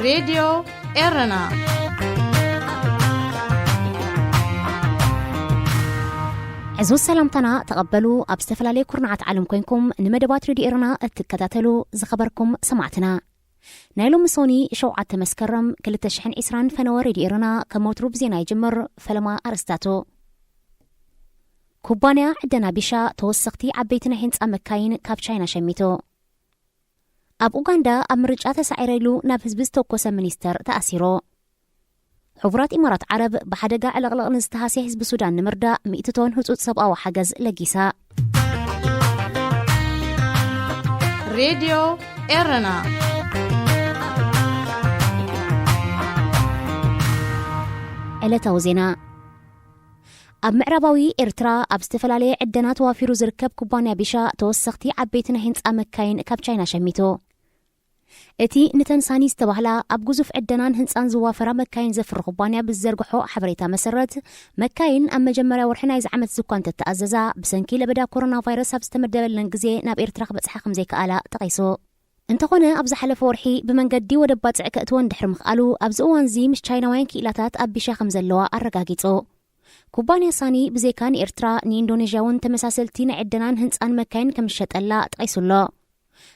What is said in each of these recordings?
راديو إيرنا. عزو السلامتنا تقبلوا أبستفلالي كورنعات عالم كوينكم نمدبات راديو إيرنا اتكتاتلو زخبركم سمعتنا نايلو مسوني شوعة تمسكرم كل تشحن إسران فنوار راديو إيرنا كموتروب زينا يجمر فلما أرستاتو كوبانيا عدنا بشا توسقتي عبيتنا هنس أمكاين كابشاينا شميتو أب أوغندا أمرجات سعيريلو نافذ بستوكوسا منيستر تأسيرو حفرات إمارات عرب بحدقة على غلق نستهاسي حزب السودان نمردا 100 طن هتوت سبقة وحجز لقيسا راديو إيرنا. إلى توزينا أب معرباوي إرترا أب استفلالي عدنا توافيرو زركب كوبانيا بشا توسقتي عبيتنا هنس أمكاين كابشاينا شميتو اتي نتنساني استبهلا أب جزف عدنان هنسان زوافرا مكاين زفر كوبانيا بالزرقحو حبريتا مسرت مكاين أما جمرا ورحنا يزعمت سكان تتأززا بسنكي لبدا كورونا فيروس هبستمدبل لنقزي ناب إرترا بتسحقم زي كآلا تقيسو انتقونا أبز حلف ورحي بمنقدي ودبات عكأتوان دحر مخالو أبز اوانزي مش تشايناوين كيلاتات أب بشا خمزلوا الرقاقيتو كوبانيا ساني بزيكان إرترا ني إندونيسياون تمساسلتين عدنان هنسان مكاين كمشت ألا تقيسو الله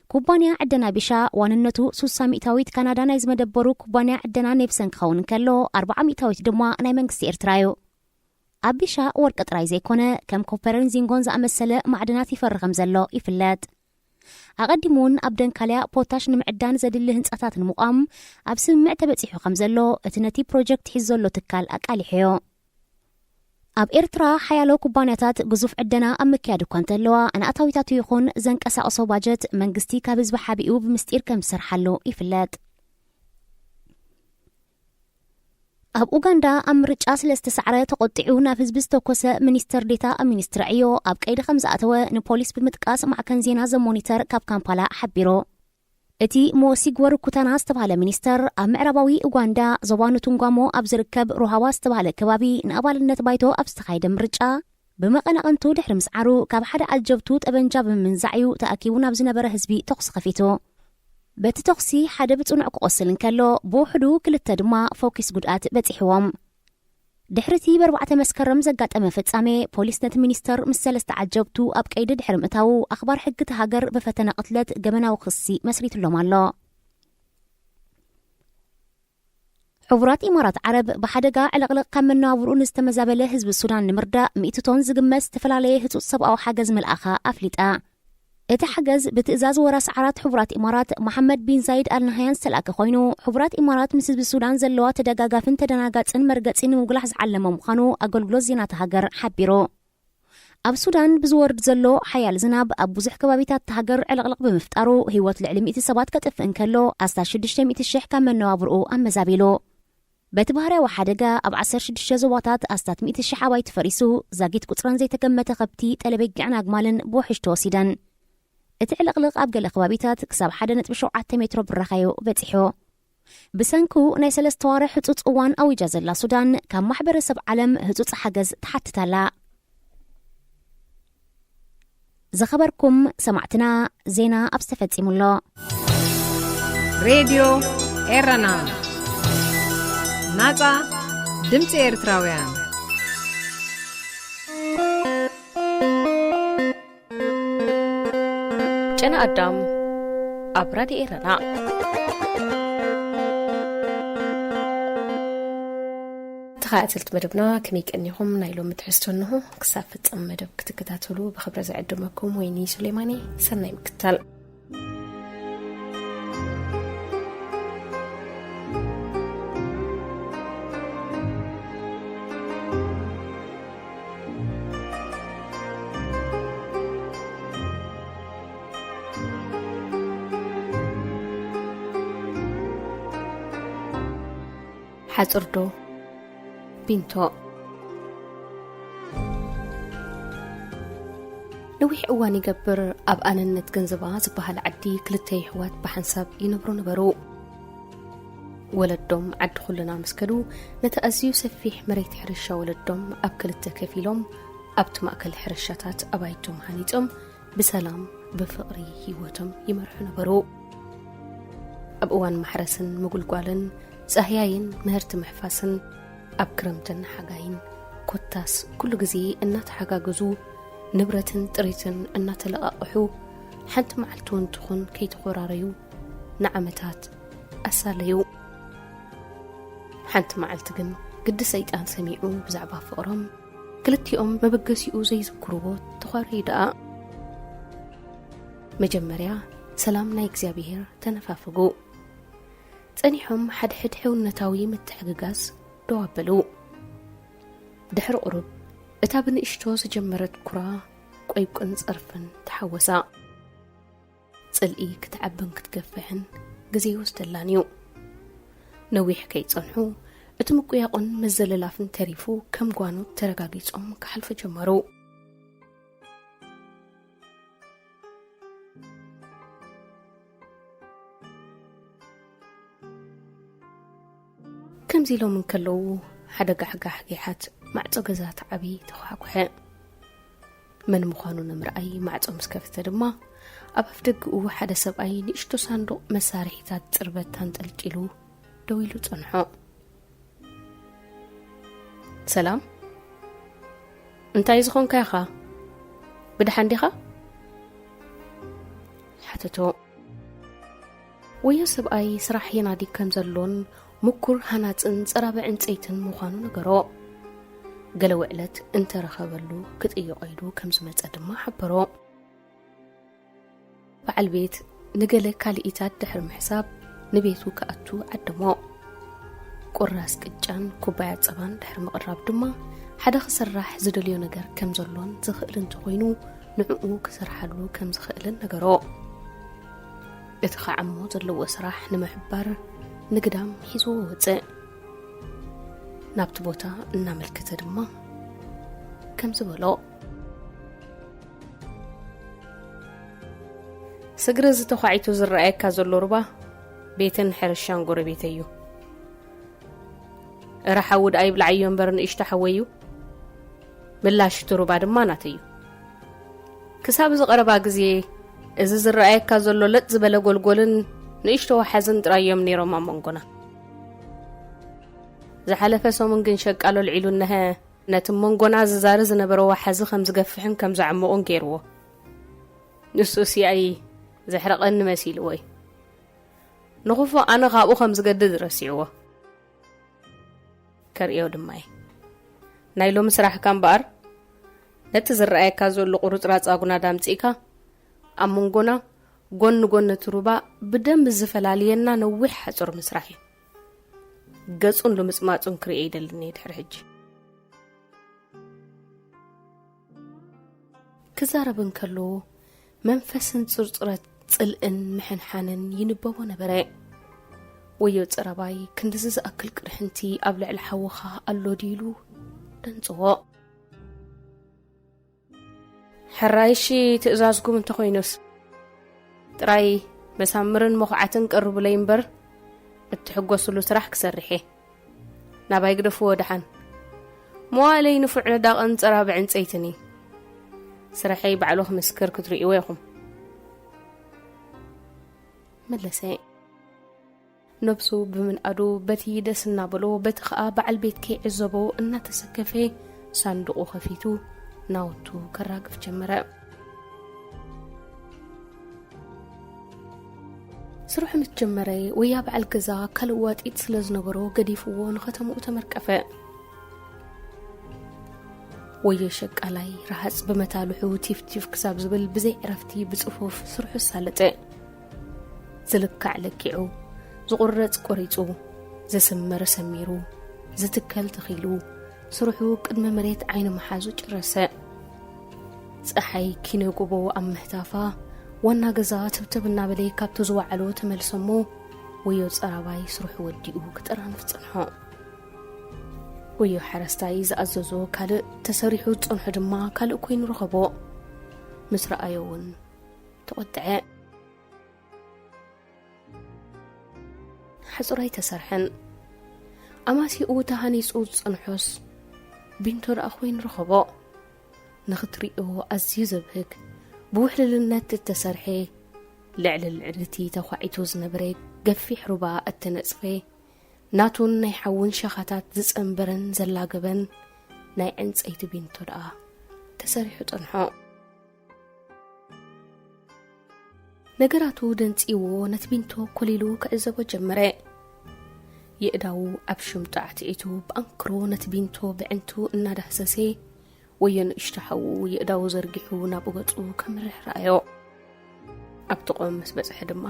كوبانيا عدنا بشا واننتو 300 كندا نايز مدبرو كوبانيا عدنا نفسن خون كلو 400 دما ناي منغستي إرترايو أبشا ورق قطراي زيكونه كم كوبرن زينغون زأمسله معدنات يفرغم زلو يفلات أقدمون أبدن كاليا بوتاش نمعدان زدل هنساتات المقام أبسم معتبتيحو خمزلو اتنتي بروجكت حزولو تكال أكاليحيو أب إرترا حيالو كوبانياتات جزوف عدنا أمكيادو كانتلوا أنا أتاويتاتو يخون زنك أسا أصوباجت منغستي كابز بحابيقو بمستير كم سرحلو إفلات أب أوغندا أمرج أسل استسعرة تقطعو نافذ بستوكوسا منيستر ديتا أمينسترعيو أب كايد 5 أتوا نبوليس بمتقاس مع كنزينا زمونيتر كاب كامبالا حبيرو اتي موسيق وركوتانا استبهالة منيستر أب معرباوي أوغندا زوانو تنغامو أب زركب روحاوا استبهالة كبابي نقبال النتبايتو أب استخايد مرجع بمقنا أنتو دحر مسعرو كاب حدا الجبتو تأبنجاب من زعيو تأكيونا بزنبرا هزبي تقص خفيتو بات تقصي حدا بتونعق قوصلن كالو بوحدو كل التدما فوكس قدقات بتحوام دحرتي بربعة مسكرم زقات أما فتسامي بوليس نت منيستر مسال استعجبتو أب كايد دحر متاو أخبار حقة هاجر بفتنا قتلت جمنا وخصي مسريت اللوم الله حفرات إمارات عرب بحدقة على غلق كمنا ورون استمزابله حزب السودان نمردا 100 طن زقمس تفلاليه هتو سبقة وحجز ملأخا أفليتا إتا حجز بتئزاز وراس عرات حفرات إمارات محمد بن زايد آل نهيان سلأك خوينو حفرات إمارات مسز بالسودان زلوا تدقاقافن تدناقاتن مرقاتن وقلحز علم مخانو أقول زينات هاجر حبيرو أب سودان بزورد زلو حيال زناب أب بزح كبابيتات هاجر علق بمفتارو هيوات العلم إتسابات كتف انكالو أستا شدشتم إتشيح كامن نوابرو أم زابيلو بتبهرة وحدقة أب 16 زواتات أستات 100 شحاويت فريسو زاقيت كتران زي تكمت غبتي تلبيقعنا أقمالن بوحش توسيدن اتعلقلق أبقى الأخوابيتات كساب حدا نتبشو عتا مترو بالرخيو بتحو بسانكو نايسل استوارح هتوت اوان أو إجازة لا سودان كان محبر سب علم هتوت حجز تحت تلا زخبركم سمعتنا زينا أبستفتيم الله راديو إيرنا ناتا دمت إيرتراويان أنا أدم أبرادي إيرنا تخاطلت مدبنا كميك أنيهم نايلو متحستونه كسافت مدب كتكتاتلو بخبر زعدمكم ويني سليماني سنة مكتل حزردو بنتو نويح اواني قبر اب اننت جنزبا زبها عدي كلتي حوات بحنساب ينبرو نبرو ولدهم عد خلنا مسكدو نتأزيو سفيح مريت حرشة ولدهم اب كلتا كفيلهم ابت مأكل حرشاتات ابايتهم هانيتهم بسلام بفقري هيوتهم يمرحو نبرو ኣብ እዋን ማሕረስን ምጉልጓልን ጻህያይን ምህርቲ ምሕፋስን ኣብ ክረምትን ሓጋይን ኮታስ ኩሉ ግዜ እናተሓጋገዙ ንብረትን ጥሪትን እናተለቃቅሑ ሓንቲ መዓልቲ እንትኹን ከይተቆራረዩ ንዓመታት ኣሳለዩ። ሓንቲ መዓልቲ ግን ግዲ ሰይጣን ሰሚዑ ብዛዕባ ፍቅሮም ክልቲኦም መበገሲኡ ዘይዝክርዎ ተኻረዩ ደኣ። መጀመርያ ሰላም ናይ እግዚአብሔር ተነፋፍጉ። ጸኒሖም ሓድሕድ ሕውነታዊ ምትሕግጋዝ ደው ኣበሉ። ድሕሪ ቁሩብ እታ ብንእሽቶ ዝጀመረት ኩራ ቆይቁን ጸርፍን ተሓወሳ። ጽልኢ ክትዓበን ክትገፍሕን ግዜ ወስደላን እዩ። ነዊሕ ከይጸንሑ እቲ ምቁያቁን መዘለላፍን ተሪፉ ከም ጓኖት ተረጋጊጾም ክሓልፉ ጀመሩ። ከምዚ ኢሎም እንከለዉ ሓደ ጋሕጋሕ ጌሓት ማዕጾ ገዛ ተዓቢ ተኳኩሐ። መን ምዃኑ ንምርኣይ ማዕጾ ምስ ከፍተ ድማ ኣብ ኣፍደግኡ ሓደ ሰብኣይ ንእሽቶ ሳንዱቕ መሳርሒታት ጽርበት ተንጠልጢሉ ደው ኢሉ ጸንሖ። ሰላም፣ እንታይ ዝኾንካ ኢኻ? ብድሓን ዲኻ? ሓተቶ። ወዮ ሰብኣይ ስራሕ የናዲ ከም ዘሎን ምኩር ሃናፅን ጸራበ ዕንፀይትን ምዃኑ ነገሮ። ገለ ውዕለት እንተረኸበሉ ክጥይቆ ኢሉ ከም ዝመጸ ድማ ሓበሮ። በዓል ቤት ንገለ ካልኢታት ድሕሪ ምሕሳብ ንቤቱ ከኣቱ ዓደሞ። ቁራስ ቅጫን ኩባያ ጸባን ድሕሪ ምቕራብ ድማ ሓደ ክስራሕ ዝደልዮ ነገር ከም ዘሎን ዝኽእል እንተኾይኑ ንዕኡ ክሰርሓሉ ከም ዝኽእልን ነገሮ። እቲ ኸዓሞ ዘለዎ ስራሕ ንምሕባር ንግዳም ሒዞ ወፅእ። ናብቲ ቦታ እናመልከተ ድማ ከም ዝበሎ ስግሪ ዝተዃዒቱ ዝረኣየካ ዘሎ ሩባ ቤትን ሕርሻን ጎረቤት እዩ። ረሓውድ ኣይብልዓዮ እምበር ንእሽቶ ሓወዩ ምላሽ እቲ ሩባ ድማ ናት እዩ። ክሳብ ዝቐረባ ግዜ እዚ ዝረኣየካ ዘሎ ለጥ ዝበለ ጎልጎልን ንእሽቶ ዋሓዝን ጥራዮም ነይሮም ኣብ መንጎና። ዝሓለፈ ሰሙን ግን ሸቃሎ ልዒሉ ነሀ ነቲ መንጎና ዝዛረ ዝነበረ ዋሓዚ ከም ዝገፍሕን ከም ዝዓምቑን ገይርዎ። ንሱ ሲኣይ ዘሕረቐኒ መሲሉ ወይ ንኹፎ ኣነ ካብኡ ከም ዝገድድ ረሲዕዎ ከርእዮ ድማ ናይ ሎሚ ስራሕካ እምበኣር ነቲ ዝረኣየካ ዘሎ ቁርፅራፅ ኣጉና ዳምፂካ ኣብ መንጎና ጎን ጎን ትሩባ ብደንብ ዝፈላለየና ነዊሕ ሓጹር ምስራሕ እዩ። ገጹን ልምጽማጹን ክርእየ ይደልኒ ድሕሪ ሕጂ ክዛረብን ከሎ መንፈስን ጽርጽረት ጽልእን ምሕንሓንን ይንበቦ ነበረ። ወዮ ጽረባይ ክንድዚ ዝኣክል ቅርሕንቲ ኣብ ልዕሊ ሓወኻ ኣሎ ዲሉ ደንጽዎ። ሕራይሺ ትእዛዝኩም እንተኾይኑስ ጥራይ መሳምርን መኹዓትን ቀርቡለይ እምበር እትሕጐስሉ ስራሕ ክሰርሐ ናባይ ግደፍዎ ድሓን መዋለይ ንፉዕ ነዳቕን ጸራብ ዕንፀይትኒ ስራሐይ ባዕሉ ክምስክር ክትርእይዎ ኢኹም መለሰ። ነብሱ ብምንኣዱ በቲ ደስ እናበሎ በቲ ኸኣ በዓል ቤት ከይዕዘቦ እናተሰከፈ ሳንዱቑ ኸፊቱ ናወቱ ከራግፍ ጀመረ። ስራሕ ምትጀመረ ወያ በዓል ገዛ ካልዋጢት ስለ ዝነበሮ ገዲፍዎ ንኸተምኡ ተመርቀፈ። ወዮ ሸቃላይ ረሃጽ በመታልሑ ቲፍቲፍ ክሳብ ዝብል ብዘይ ዕረፍቲ ብጽፉፍ ስርሑ ሳለጠ። ዝልካዕ ለኪዑ ዝቁረጽ ቆሪጹ ዘሰመረ ሰሚሩ ዝትከል ተኺሉ ስርሑ ቅድመ መሬት ዓይኑ መሓዙ ጭረሰ። ፀሓይ ኪነጎቦ ኣብ ምሕታፋ ዋና ገዛ ትብትብ እናበለይ ካብቲ ዝዋዕሎ ተመልሰሞ ወዮ ጸራባይ ስርሑ ወዲኡ ክጥራንፍ ጸንሖ። ወዮ ሓረስታይ ዝኣዘዞ ካልእ ተሰሪሑ ጸንሖ ድማ ካልእ ኮይኑ ረኸቦ። ምስ ረኣዮ እውን ተቆጥዐ። ሓጹራይ ተሰርሐን ኣማሲኡ ተሃኒጹ ጸንሖስ ቢንቶ ደኣ ኮይኑ ረኸቦ። ንኽትሪኦ ኣዝዩ ዘብህግ ብውሕልልነት እተሰርሐ ልዕል ልዕልቲ ተኳዒቱ ዝነበረ ገፊሕ ሩባ እትነጽፈ ናቱን ናይ ሓውን ሸኻታት ዝጸንበረን ዘላገበን ናይ ዕንፀይቲ ቢንቶ ደኣ ተሰሪሑ ጠንሖ ነገራቱ ደንጺዎ ነቲ ቢንቶ ኮሊሉ ክዕዘቦ ጀመረ የእዳው ኣብ ሽምጡ ኣዕቲዒቱ ብኣንክሮ ነቲ ቢንቶ ብዕንቱ እናዳህሰሰ ወየን እሽተሓው የእዳው ዘርጊሑ ናብ ገጹ ከምርሕ ረኣዮ ኣብ ጥቆም ምስ በጽሐ ድማ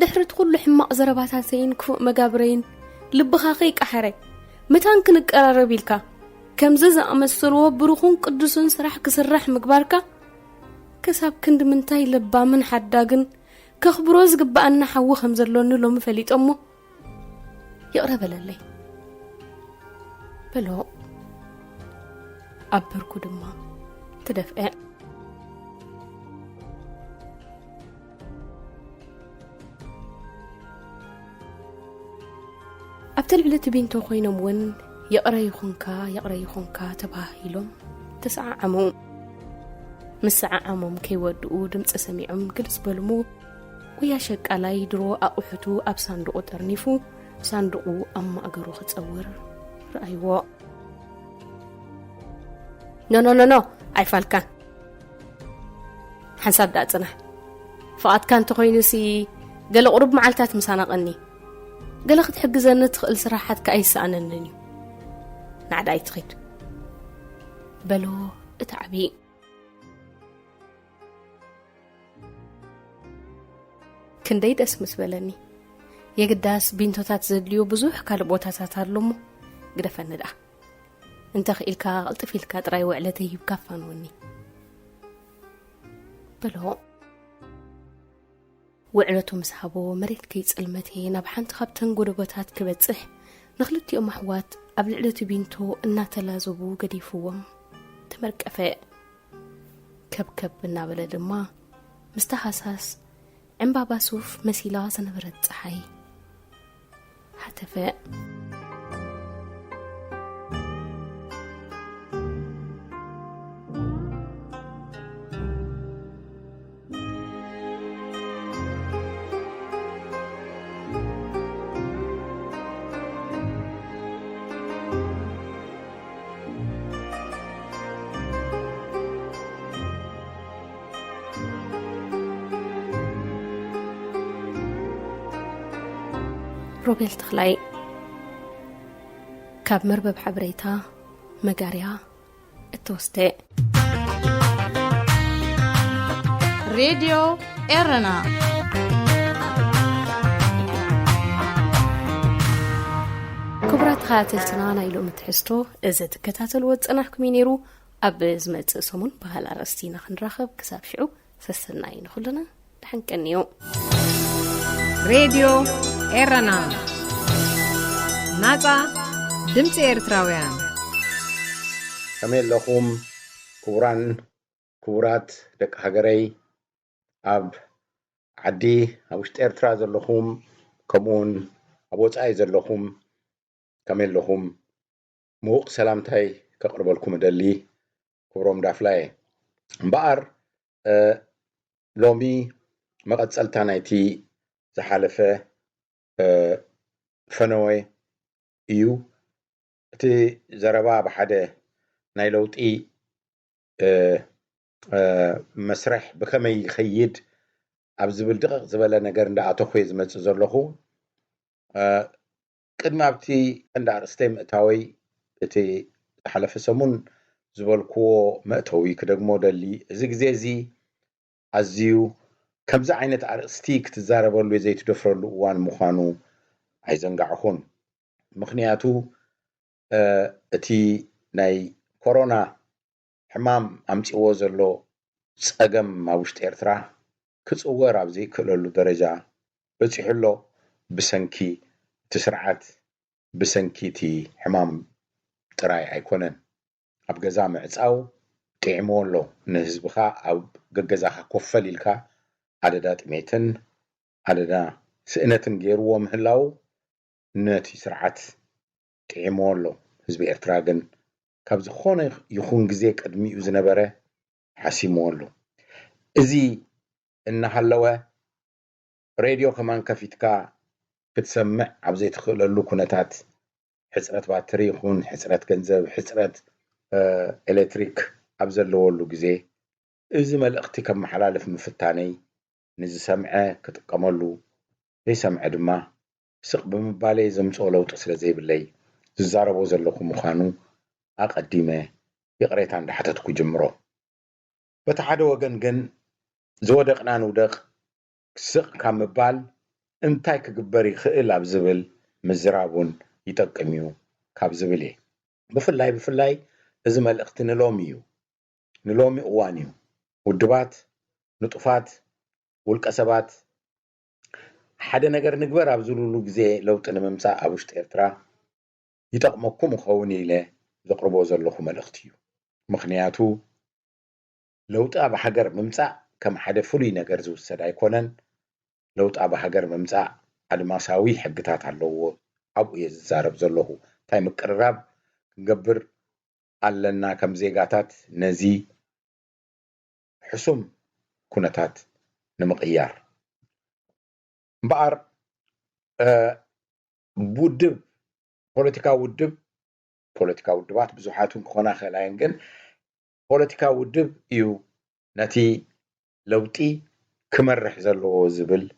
ድሕሪት ኩሉ ሕማቕ ዘረባታተይን ክፉእ መጋብረይን ልብኻ ኸይቀሓረ መታን ክንቀራረብ ኢልካ ከምዚ ዝኣመሰልዎ ብሩኹን ቅዱስን ስራሕ ክስራሕ ምግባርካ ከሳብ ክንዲ ምንታይ ለባምን ሓዳግን ከኽብሮ ዝግባአና ሓዊ ከም ዘሎኒ ሎሚ ፈሊጦሞ ይቕረበለለይ በሎ ኣብ በርኩ ድማ ተደፍአ ኣብ ተልዕልቲ ቢንቶ ኮይኖም ውን የቕረ ይኹንካ ተባሂሎም ተሰዓዓሙ ምስዓዓሞም ከይወድኡ ድምፂ ሰሚዖም ግልጽ በልሙ ወያ ሸቃላይ ድሮ ኣቑሑቱ ኣብ ሳንዱቑ ጠርኒፉ ሳንዱቑ ኣብ ማእገሩ ክጸውር ረኣይዎ ኖ ኣይፋልካ ሓንሳብ ዳ ጽናሕ ፍቓድካ እንተኾይኑሲ ገለ ቁሩብ መዓልታት ምሳናቐኒ ገለ ክትሕግዘኒ ትኽእል ስራሓትካ ኣይሰኣነንን እዩ ናዕዳ ኣይትኸይድ በሎ እቲ ዓብዪ ክንደይ ደስ ምስ በለኒ የግዳስ ቢንቶታት ዘድልዮ ብዙሕ ካልእ ቦታታት ኣሎሞ ግደፈኒ ደኣ እንተ ኽኢልካ ቅልጥፍ ኢልካ ጥራይ ውዕለተይ ሂብካ ፋንወኒ በሎ ውዕለቱ ምስ ሃቦ መሬት ከይጽልመተ ናብ ሓንቲ ካብተን ጎደጎታት ክበጽሕ ንኽልቲኦም ኣሕዋት ኣብ ልዕለቱ ቢንቶ እናተላዘቡ ገዲፍዎም ተመርቀፈ ከብከብ እናበለ ድማ ምስተሓሳስ ዕምባባ ሱፍ መሲላ ዝነበረት ፀሓይ ሓተፈ روبيل تخلاي كاب مربب حبريتا مقاريا التوستي راديو إرنا كبرات خاتلتنا نايلو متحستو إذا تكتاتل واتسناحكم ينيرو أب زمت سمون بهالا رستينا خنراخب كساب شعو سسلناين خلنا لحنكنيو راديو إرنا ناتا دمت إرتراويان كمين لهم كبرات دك هجري أب عدي أوشت إرتراز لهم كمون أبوت عايز لهم كمين لهم موق سلامتي كقرب لكم دلي كبرهم دافلاي بقر لومي ما قد سألتانيتي زحالفة فنوي إيو تي زربا بحدا نايلوتي مسرح بكمي خيد أبزبل دقق زبالة نقر ندا أتوخي زمت زرلخو قدما ابتي عند استيم اتاوي تي حلفة سمون زبالكو مأتوي كدق مودلي زي عزيو كمزا عينت أرستيك تزاربولو زي تدفرلو وان مخانو عايزنقعخون مخنياتو اتي ناي كورونا حمام امتي وزرلو سأقم ماوشت إرترا كتصور عبزي كلولو درجة بتحلو بسنكي تسرعات بسنكي تي حمام تراي ايكونن اب جزامع تصاو تعمولو نهزبخا او جزاها كفليلكا عددات ميتن عددا سئنتن غيرو مهلاو نتي سرعات تعمولو حزب إرتراغن كاب زخونه يخون غزي قدمي زنبره حسيمولو إزي إنهالوا راديو كمان كفيتكا كتسمع عبزي تخللو كونتات حسرت باتري يخون حسرت كنزب حسرت إلكتريك أبزلو جزء إذا ما الأختي كم حلالف مفتاني نزي سمعه كتقملو لي سمع دما سق بمبالي زمصولو تسلا زي باللي تزاربو زلكم مخانو أقدمه يقريت عند حتتكو جمرو بتحد وجن زودقنا نودق سق كم بال انتاي كجبري خيل أبزبل مزرابون يتقميو كابزبلي بفلاي إذا ما الأختي نلومي أوانيو ودبات نطفات والكسبات حدا نجر نجبر أبزلولو جزء لو تنممسا أبوشت إرترا يتقمكم خوني له ذقربو زلخم الأختيو مخنياتو لو تأب حجر ممسا كم حدا فلي نجر زو السد يكونن لو تأب حجر ممسا على ما ساوي حقتات على أبو يزارب زلخو تايم القراب نجبر علنا كم زيجاتات نزي حسم كونتات نمقيار بقر بودب بوليتيكا ودبات بزحاتهم كونا خلاين جن بوليتيكا ودب يو نتي لوتي كمرح زلو زبل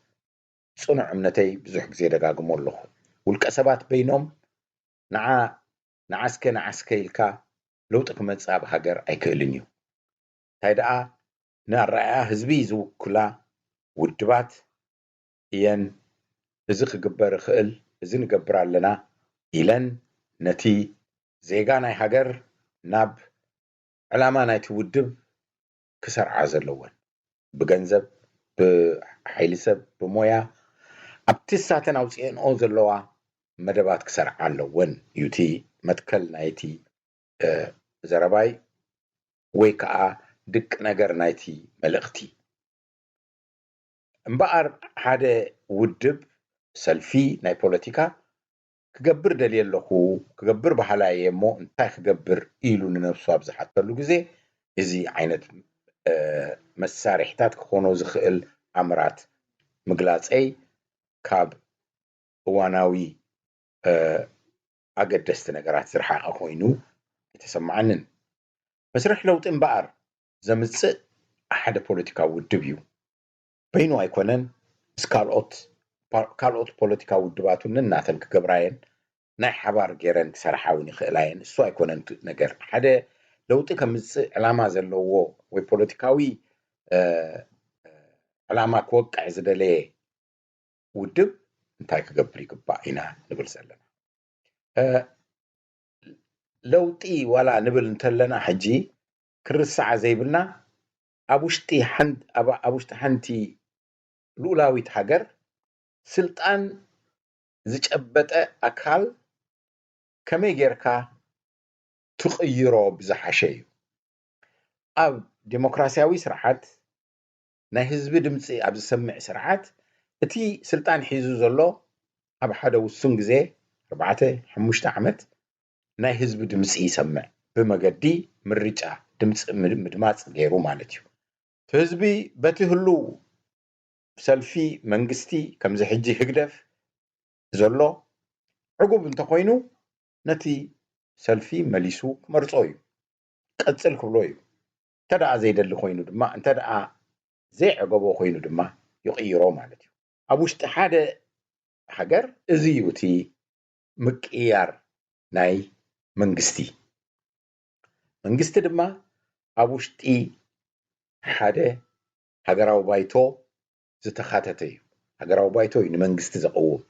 صنع امنتي بزح جزي دقاقمو اللخو والكسبات بينهم نعسكي الكا لوت كمتصاب هاجر ايكلنيو تايدا نرأيها هزبي زو كلا ودبات ين ازخ جبر خل ازن جبر لنا إلن نتي زيغاناي هاجر ناب علامة ناي تودب كسر عزلون بجنزب بحيلسب بمويا ابتساتن اوصين او زلوا مدبات كسر علون يوتي متكل نايتي زرباي ويكا دك نجر نايتي ملختي امبار حدا ودب سلفي ناي بوليتيكا كجبر دليل له كجبر بحلاي مو انت كجبر إيلو نفسه بزحت له جزء إزي عينت مسارحتات كونو زخيل عمرات مقلاص أي كاب واناوي أقدست نجارات سرحة أخوينو يتسمعنن بس رح لو تنبقر زمتس أحد بوليتيكا ودبيو بينو أيكونن كالوت بوليتيكا ودباتون نناتن كجبراين ناي حبار جيران سرحاوني خلاين سو أيكونن نجار حدا لو تكمس علامة زلوا وبوليتيكاوي علامة كوقع زدلي ودب انتاي كجبري كباينا نبل سلنا لو تي ولا نبل نتلنا حجي كرسع زيبلنا أبوشتي حنتي لولاويت حجر سلطان زجبت أكال كمي جيركا تغيرو بزحشي أب ديمقراسياوي سرعات ناي حزب دمصي أب سمع سرعات اتي سلطان حيزو زلو أب حدا وسون غزي 4-5 عمت ناي حزب دمصي يسمع بمقدي مريجا دمص مدماص غيرو مالتيو حزبي بتهلو سلفي منغستي كم زي حجي هقدف زلو عقب انت خوينو نتي سلفي مليسو مرصوي قصل كبلوي تدعى زي دل خوينو دما انت دعى زي عقبو خوينو دما يغيرو مالتيو ابوشت حدا حجر ازيوتي مقيار ناي منغستي دما ابوشتي حدا هاجراو بايتو زتخاتتي هاجراو بايتو نمنغستي زقوم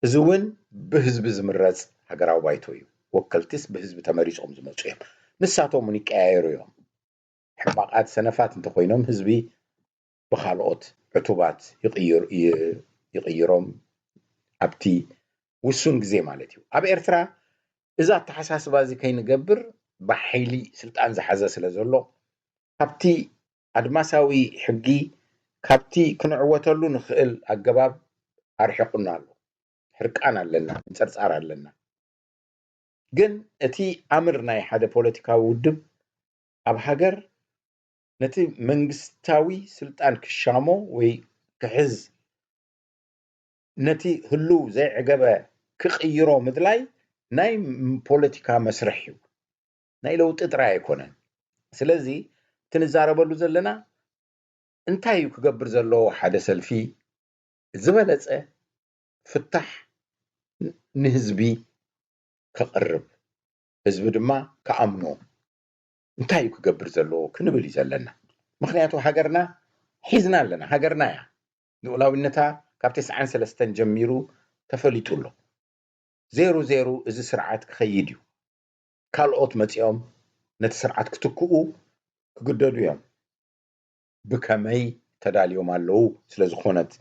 زون بحزب زمرز هاجراو بايتو وكلتس بحزب تماريصهم زمصيم نساتهم من يقايرو يوم حباقات سنفات انت خوينهم حزبي بخالوت عتوبات يغيرهم ابتي وسون غزي مالتيو اب ارترا اذا تحساس بازي كاينغبر بحيلي سلطان زحزه سلازلو كابتي ادماساوي حقي كابتي كنعوتلو نخيل اجباب ارحقنا له حرقانا لنا نصرصار لنا ግን እቲ ኣምር ናይ ሓደ ፖለቲካዊ ውድብ ኣብ ሃገር نتي منغستاوي سلطان كشامو وي كحز نتي هلو زي عقبه كقيرو مدلاي ناي بوليتيكا مسرحيو ناي لو تطرا يكونن ስለዚህ ትንዛረበሉ ዘለና እንታይ ክገብር ዘሎ ሓደ ሰልፊ ዝበለጸ ፍታሕ ንህዝቢ ከቅርብ ህዝቢ ድማ ከአምኖ እንታይ ክገብር ዘሎ ክንብል ይዘለና ምክንያቱ ሃገርና ሒዝና ኣለና ሃገርና ያ ንኡላውነታ ካብ 93 ጀሚሩ ተፈሊጡሎ 00 እዚ ስርዓት ክኸይድ እዩ ካልኦት መጽኦም ነቲ ስርዓት ክትክኡ ክግደዱ እዮም ብከመይ ተዳልዮም ኣለዉ ስለዝኾነት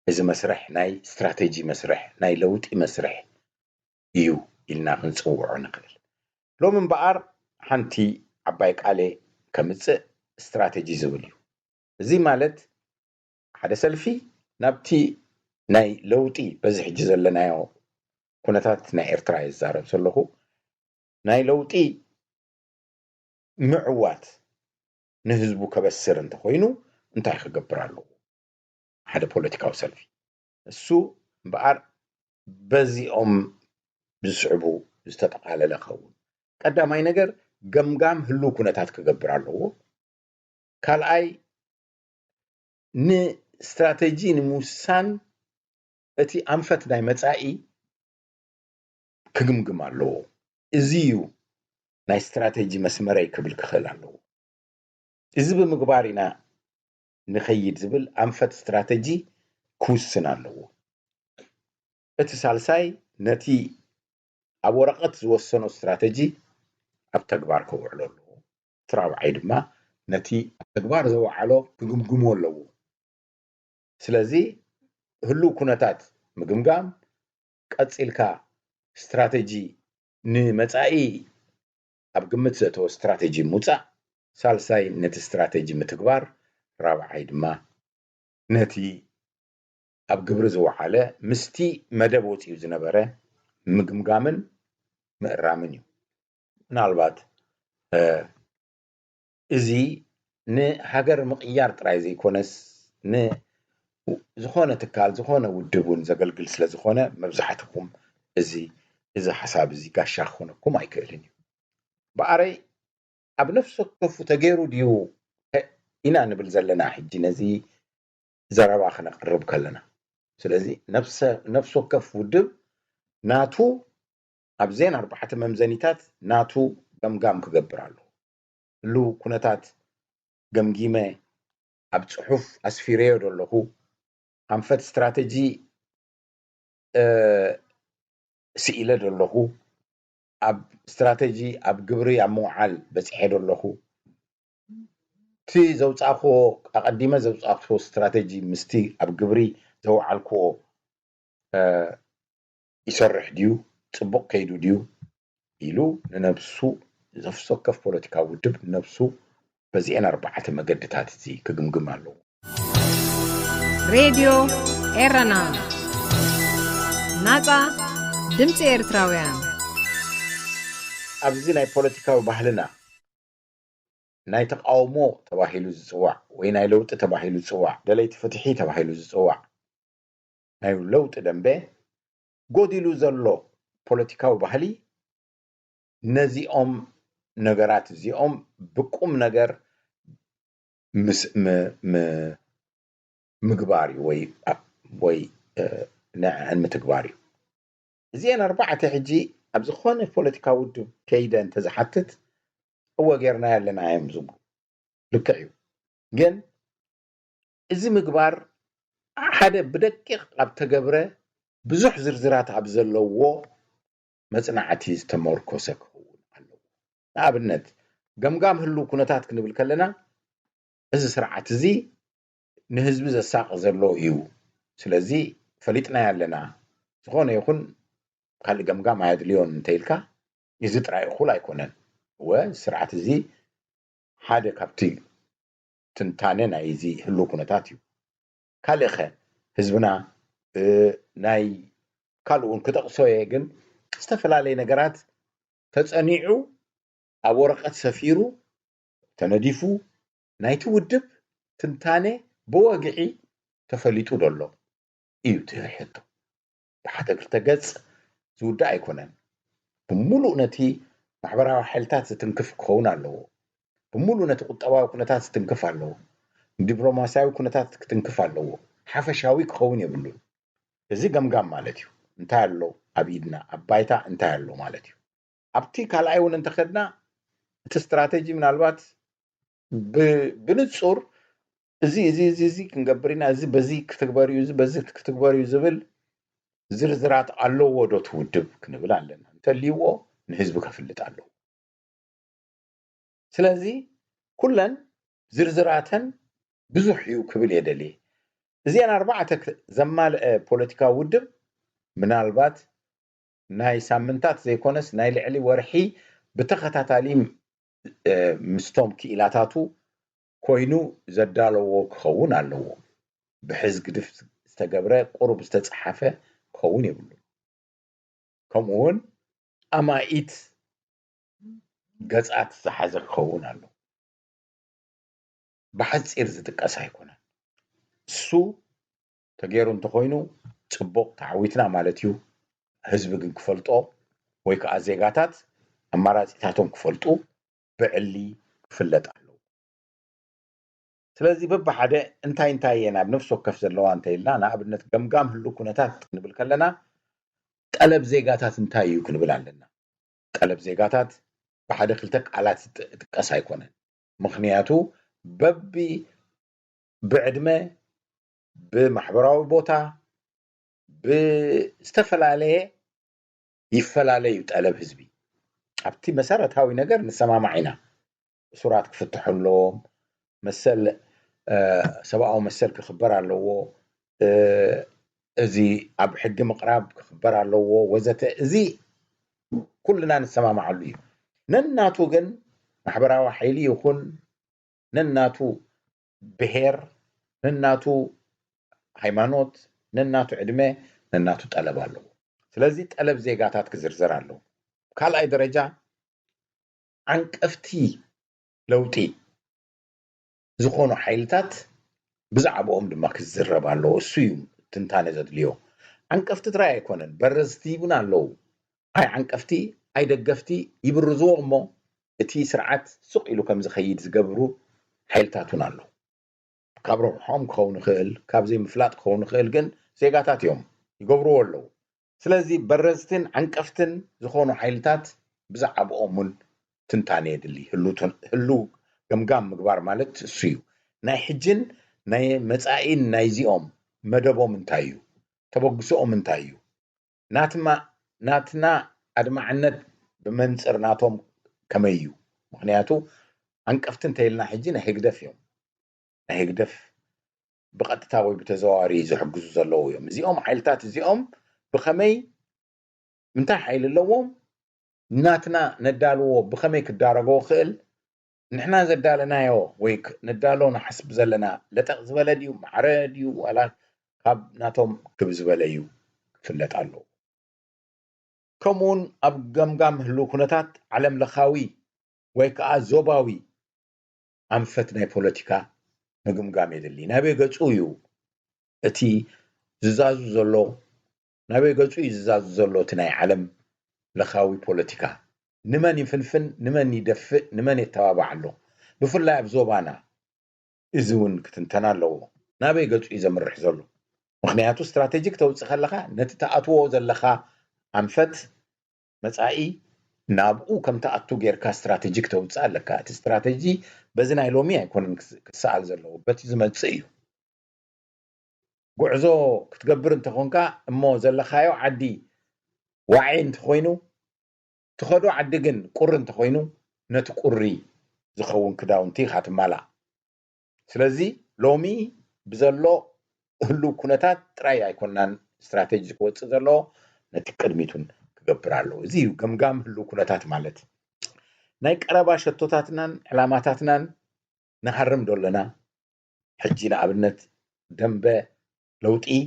እዚ መስርሕ ናይ ስትራቴጂ መስርሕ ናይ ለውጢ መስርሕ እዩ ኢልና ክንጽውዖ ንኽእል ሎም እምበኣር ሓንቲ ዓባይ ቃሌ ከምጽእ ስትራቴጂ ዝብል እዩ እዚ ማለት ሓደ ሰልፊ ናብቲ ናይ ለውጢ በዚ ሕጂ ዘለናዮ ኩነታት ናይ ኤርትራ ይዛረብ ዘለኹ ናይ ለውጢ ምዕዋት ንህዝቡ ከበስር እንተኮይኑ እንታይ ክገብር ኣለዎ ሓደ ፖለቲካዊ ሰልፊ እሱ እምበኣር በዚኦም ብዝስዕቡ ዝተጠቃለለ ኸውን ቀዳማይ ነገር ገምጋም ህሉ ኩነታት ክገብር ኣለዎ ካልኣይ ንስትራቴጂ ንምውሳን እቲ ኣንፈት ናይ መጻኢ ክግምግም ኣለዎ እዚ እዩ ናይ ስትራቴጂ መስመረይ ክብል ክኽእል ኣለዎ እዚ ብምግባር ኢና ንኸይድ ዝብል ኣንፈት ስትራቴጂ ክውስን ኣለዎ እቲ ሳልሳይ ነቲ ኣብ ወረቐት ዝወሰኖ ስትራቴጂ ኣብ ተግባር ክውዕል ኣለዎ ትራብዓይ ድማ ነቲ ኣብ ተግባር ዘውዓሎ ክግምግሞ ኣለዎ ስለዚ ህሉ ኩነታት ምግምጋም ቀፂልካ ስትራቴጂ ንመጻኢ ኣብ ግምት ዘተወ ስትራቴጂ ምውፃእ ሳልሳይ ነቲ ስትራቴጂ ምትግባር ራብዓይ ድማ ነቲ ኣብ ግብሪ ዝወዓለ ምስቲ መደብ ወፂኡ ዝነበረ ምግምጋምን ምእራምን እዩ ምናልባት እዚ ንሃገር ምቕያር ጥራይ ዘይኮነስ ዝኾነ ትካል ዝኾነ ውድቡን ዘገልግል ስለ ዝኾነ መብዛሕትኩም እዚ ሓሳብ እዚ ጋሻ ክኾነኩም ኣይክእልን እዩ በኣረይ ኣብ ነፍሲ ወከፉ ተገይሩ ድዩ ኢና ንብል ዘለና ሕጂ ነዚ ዘረባ ክነቅርብ ከለና ስለዚ ነፍሲ ወከፍ ውድብ ናቱ ኣብ ዜን 4 መምዘኒታት ናቱ ገምጋም ክገብር ኣለዎ ህሉ ኩነታት ገምጊመ ኣብ ጽሑፍ ኣስፊረዮ ዘለኹ ኣንፈት ስትራቴጂ ስኢለ ዘለኹ ኣብ ስትራቴጂ ኣብ ግብሪ ኣብ መውዓል በፂሐ ዘለኹ እቲ ዘውፃእኽዎ ኣቐዲመ ዘውፃእኽዎ ስትራቴጂ ምስቲ ኣብ ግብሪ ዘውዓልክዎ ይሰርሕ ድዩ ጽቡቕ ከይዱ ድዩ ኢሉ ንነብሱ ነፍሲ ወከፍ ፖለቲካዊ ውድብ ነብሱ በዚአን 4 መገድታት እዚ ክግምግም ኣለዎ ሬድዮ ኤረና ናጻ ድምፂ ኤርትራውያን ኣብዚ ናይ ፖለቲካዊ ባህልና ናይ ተቃውሞ ተባሂሉ ዝጽዋዕ ወይ ናይ ለውጢ ተባሂሉ ዝጽዋዕ ደለይቲ ፍትሒ ተባሂሉ ዝጽዋዕ ናይ ለውጢ ደንበ ጎዲሉ ዘሎ ፖለቲካዊ ባህሊ ነዚኦም ነገራት እዚኦም ብቁም ነገር ምግባር ወይ ንዕን ምትግባር እዩ እዚአን 4 ሕጂ ኣብ ዝኾነ ፖለቲካዊ ውድብ ከይደ እንተዝሓትት እወ ጌርና ያለና እዮም ዝብሉ ልክዕ እዩ ግን እዚ ምግባር ሓደ ብደቂቕ ኣብ ተገብረ ብዙሕ ዝርዝራት ኣብ ዘለዎ መጽናዕቲ ዝተመርኮሰ ክኸውን ኣለዎ ንኣብነት ገምጋም ህሉ ኩነታት ክንብል ከለና እዚ ስርዓት እዚ ንህዝቢ ዘሳቕ ዘሎ እዩ ስለዚ ፈሊጥና ያለና ዝኾነ ይኹን ካልእ ገምጋም ኣየድልዮን እንተይልካ እዚ ጥራይ እኹል ኣይኮነን ስርዓት እዚ ሓደ ካብቲ ትንታነ ናይ እዚ ህሉ ኩነታት እዩ ካልእ ኸ ህዝብና ናይ ካልኡን ክጠቕሶየ ግን ዝተፈላለዩ ነገራት ተጸኒዑ ኣብ ወረቐት ሰፊሩ ተነዲፉ نايتي ودب تنتاني بوقعي تفليتو دولو إيو تهيحتو بحدا كرتقص زودا يكونن بملو نتي محبراوي حيلتات ستنكف كون ኣለዎ بملو نتي قطباوي كنتات ستنكف ኣለዎ ዲፕሎማሲያዊ ኩነታት ክትንክፍ ኣለዎ ሓፈሻዊ ክኸውን የብሉ እዚ ገምጋም ማለት እዩ እንታይ ኣሎ ኣብ ኢድና ኣብ ባይታ እንታይ ኣሎ ማለት እዩ ኣብቲ ካልኣይ እውን እንተኸድና እቲ ስትራቴጂ ምናልባት ብንጹር እዚ ክንገብርና እዚ በዚ ክትግበር እዩ እዚ በዚ ክትግበር እዩ ዝብል ዝርዝራት ኣለዎ ዶ ትውድብ ክንብል ኣለና እንተልይዎ ንህዝቢ ከፍልጥ ኣለዎ ስለዚ ኩለን ዝርዝራተን ብዙሕ እዩ ክብል የደሊ እዚአን ኣርባዕተ ዘማልአ ፖለቲካዊ ውድብ ምናልባት ናይ ሳምንታት ዘይኮነስ ናይ ልዕሊ ወርሒ ብተኸታታሊ ምስቶም ክኢላታቱ ኮይኑ ዘዳለዎ ክኸውን ኣለዎ ብሕዝ ግድፍ ዝተገብረ ቁሩብ ዝተጻሓፈ ክኸውን የብሉ ከምኡውን ኣማኢት ገጻት ዝሓዘ ክኸውን ኣለዎ بحصير ዝጥቀስ ኣይኮነን እሱ ተገይሩ እንተኮይኑ ጽቡቕ ተዓዊትና ማለት እዩ ህዝቢ ግን ክፈልጦ ወይ ከዓ ዜጋታት ኣማራጺታቶም ክፈልጡ ብዕሊ ክፍለጥ ኣለዎ ስለዚ በብሓደ እንታይ ናብ ነፍስ ወከፍ ዘለዋ እንተይልና ንኣብነት ገምጋም ህሉ ኩነታት ክንብል ከለና ጠለብ ዜጋታት እንታይ እዩ ክንብል ኣለና ጠለብ ዜጋታት ብሓደ ክልተ ቃላት ዝጥቀስ ኣይኮነን ምክንያቱ ببي بعدمه بمحبراوي بوتا باستفلاليه يفلاليه يتقلب حزبي ابتي مسارتاوي ነገር نسمعنا صورات كفتحلهم مسل سباو مسل كخبر ኣለዎ እዚ ኣብ ሕጊ مقراب كخبر ኣለዎ ወዘተ እዚ كلنا نسمعሉ እዩ ነናቱ ግን محبراوي حيلي يكون نناتو بهير نناتو ሃይማኖት نناتو ዕድመ نناتو ጠለብ ኣለዎ ስለዚህ ጠለብ ዜጋታት ክዝርዝር ኣለዎ ካልኣይ ደረጃ አንቀፍቲ ለውጢ ዝኾኑ ሓይልታት ብዛዕባኦም ድማ ክዝረብ ኣለዎ እሱ እዩ ትንታነ ዘድልዮ አንቀፍቲ ትራይ ኣይኮነን በረዝቲ ይቡን ኣለዎ ኣይ አንቀፍቲ ኣይ ደገፍቲ ይብርዝዎ እሞ እቲ ስርዓት ሱቅ ኢሉ ከም ዝኸይድ ዝገብሩ ሓይልታቱን ኣሎ ካብ ሮሖም ክኸውን ይኽእል ካብ ዘይምፍላጥ ክኸውን ይኽእል ግን ዜጋታት እዮም ይገብርዎ ኣለዉ ስለዚ በረዝትን አንቀፍትን ዝኾኑ ሓይልታት ብዛዕባኦምን ትንታነ የድሊ ህሉ ገምጋም ምግባር ማለት እሱ እዩ ናይ ሕጅን ናይ መጻኢን ናይ ዚኦም መደቦም እንታይ እዩ ተበግሶኦም እንታይ እዩ ናትና ኣድማዕነት ብመንጽር ናቶም ከመይ እዩ ምክንያቱ አንቀፍትን ተይልና ሕጂ ናይ ህግደፍ እዮም ናይ ህግደፍ ብቐጥታ ወይ ብተዘዋዋሪ ዝሕግዙ ዘለዉ እዮም እዚኦም ሓይልታት እዚኦም ብኸመይ እንታይ ሓይል ኣለዎም ናትና ነዳልዎ ብኸመይ ክዳረገዎ ክእል ንሕና ዘዳለናዮ ወይ ነዳሎ ንሓስብ ዘለና ለጠቕ ዝበለ ድዩ ማዕረ ድዩ ዋላ ካብ ናቶም ክብ ዝበለ እዩ ክፍለጥ ኣለዎ ከምኡውን ኣብ ገምጋም ህሉ ኩነታት ዓለም ለኻዊ ወይ ከዓ ዞባዊ አንፈት ናይ ፖለቲካ ምግምጋም የድሊ ናበይ ገጹ እዩ እቲ ዝዛዙ ዘሎ ናበይ ገጹ እዩ ዝዛዙ ዘሎ እቲ ናይ ዓለም ለኻዊ ፖለቲካ ንመን ይፍንፍን ንመን ይደፍእ ንመን ይተባባዕ ኣሎ ብፍላይ ኣብ ዞባና እዚ እውን ክትንተና ኣለዎ ናበይ ገጹ እዩ ዘምርሕ ዘሎ ምክንያቱ ስትራቴጂክ ተውፅእ ከለኻ ነቲ ተኣትዎ ዘለኻ አንፈት መጻኢ ናብኡ ከም ተኣቱ ጌርካ ስትራቴጂክ ተውፅእ ኣለካ እቲ ስትራቴጂ በዚ ናይ ሎሚ ኣይኮነን ክሰኣል ዘለዎ በቲ ዝመጽእ እዩ ጉዕዞ ክትገብር እንተኾንካ እሞ ዘለኻዮ ዓዲ ዋዒ እንተኾይኑ ትኸዶ ዓዲ ግን ቁሪ እንተኾይኑ ነቲ ቁሪ ዝኸውን ክዳውንቲ ካትማላእ ስለዚ ሎሚ ብዘሎ ህሉ ኩነታት ጥራይ ኣይኮናን ስትራቴጂ ክወፅእ ዘሎ ነቲ ቅድሚቱን ክገብር ኣለዎ እዚ እዩ ገምጋም ህሉ ኩነታት ማለት ናይ ቀረባ ሸቶታትናን ዕላማታትናን نحرم دولنا حجينا عبنت دنبه لوطي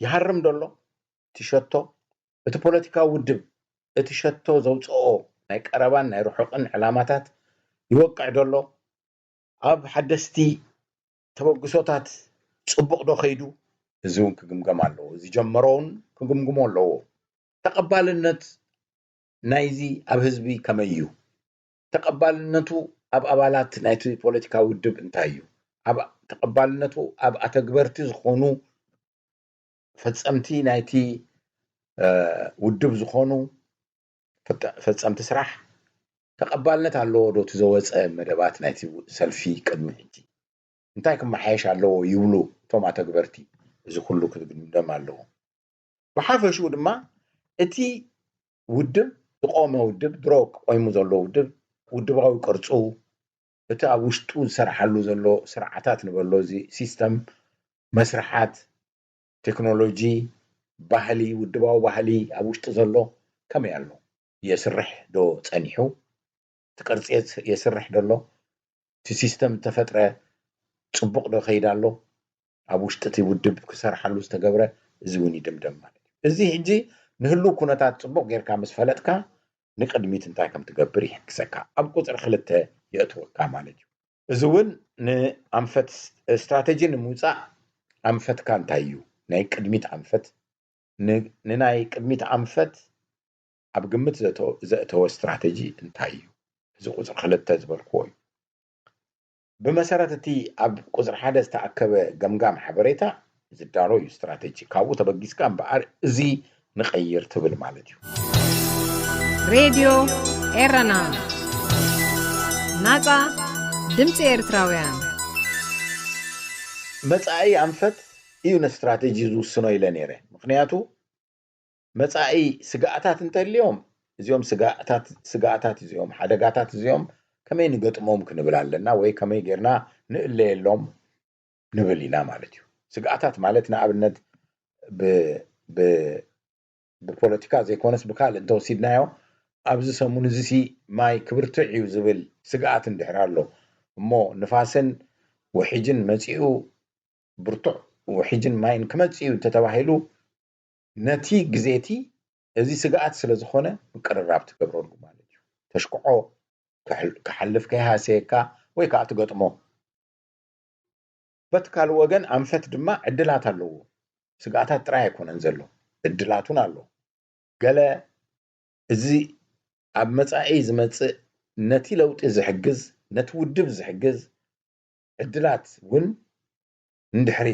يحرم دولو تشتو ات بوليتيكا ودب اتشتو زوصو ناي قربان ناي رحقن علاماتات يوقع دولو ኣብ ሓደስቲ ተበግሶታት ጽቡቕ ዶ ኸይዱ እዚ እውን ክግምገም ኣለዎ እዚ ጀመሮውን ክግምግሞ ኣለዎ ተቐባልነት ናይዚ ኣብ ህዝቢ ከመይ እዩ ተቐባልነቱ ኣብ ኣባላት ናይቲ ፖለቲካዊ ውድብ እንታይ እዩ ኣብ ተቐባልነቱ ኣብ ኣተግበርቲ ዝኾኑ ፈጸምቲ ናይቲ ውድብ ዝኾኑ ፈጸምቲ ስራሕ ተቐባልነት ኣለዎ ዶ ትዘወፀ መደባት ናይቲ ሰልፊ ቅድሚ ሕጂ እንታይ ክመሓየሽ ኣለዎ ይብሉ እቶም ኣተግበርቲ እዚ ኩሉ ክግምገም ኣለዎ ብሓፈሹ ድማ እቲ ውድብ ዝቆመ ውድብ ድሮ ቆይሙ ዘሎ ውድብ ውድባዊ ቅርጹ እቲ ኣብ ውሽጡ ዝሰርሓሉ ዘሎ ስርዓታት ንበሎ እዚ ሲስተም መስርሓት ቴክኖሎጂ ባህሊ ውድባዊ ባህሊ ኣብ ውሽጡ ዘሎ ከመይ ኣሎ የስርሕ ዶ ጸኒሑ ትቅርጽ የስርሕ ደሎ እቲ ሲስተም ተፈጥረ ጽቡቕ ዶ ኸይድ ኣሎ ኣብ ውሽጢ እቲ ውድብ ክሰርሓሉ ዝተገብረ እዚ እውን ይድምደም ማለት እዩ እዚ ሕጂ ንህሉ ኩነታት ጽቡቕ ጌርካ ምስ ፈለጥካ ንቅድሚት እንታይ ከም ትገብር ይሕግዘካ ኣብ ቁጽሪ 2 የእትወካ ማለት እዩ እዚ እውን ንኣንፈት ስትራቴጂ ንምውፃእ ኣንፈትካ እንታይ እዩ ናይ ቅድሚት ኣንፈት ንናይ ቅድሚት ኣንፈት ኣብ ግምት ዘእተወ ስትራቴጂ እንታይ እዩ እዚ ቁጽሪ 2 ዝበልክዎ እዩ ብመሰረት እቲ ኣብ ቁጽሪ 1 ዝተኣከበ ገምጋም ሓበሬታ ዝዳሎ እዩ ስትራቴጂ ካብኡ ተበጊስካ እምበኣር እዚ ንቀይር ትብል ማለት እዩ ሬድዮ ኤረና ናጻ ድምፂ ኤርትራውያን መጻኢ ኣንፈት እዩ ንስትራቴጂ ዝውስኖ ኢለ ነይረ ምክንያቱ መጻኢ ስጋኣታት እንተልዮም እዚኦም ስጋኣታት እዚኦም ሓደጋታት እዚኦም ከመይ ንገጥሞም ክንብል ኣለና ወይ ከመይ ጌርና ንእለየሎም ንብል ኢና ማለት እዩ ስጋኣታት ማለት ንኣብነት ብፖለቲካ ዘይኮነስ ብካል እንተወሲድናዮ ኣብዚ ሰሙን እዚ ማይ ክብርትዕ እዩ ዝብል ስጋኣት እንድሕር ኣሎ እሞ ንፋስን ወሒጅን መጺኡ ብርቱዕ ወሒጅን ማይን ክመጽእ እዩ ተተባሂሉ ነቲ ግዜቲ እዚ ስጋኣት ስለ ዝኾነ ምቅርራብ ትገብረሉ ማለት እዩ ተሽክዖ ክሓልፍ ከይሃሰየካ ወይ ከዓ ትገጥሞ በትካል ወገን ኣንፈት ድማ ዕድላት ኣለዎ ስጋኣታት ጥራይ ኣይኮነን ዘሎ ዕድላቱን ኣሎ ገለ እዚ ኣብ መጻኢ ዝመጽእ ነቲ ለውጢ ዝሕግዝ ነቲ ውድብ ዝሕግዝ ዕድላት እውን እንድሕሪ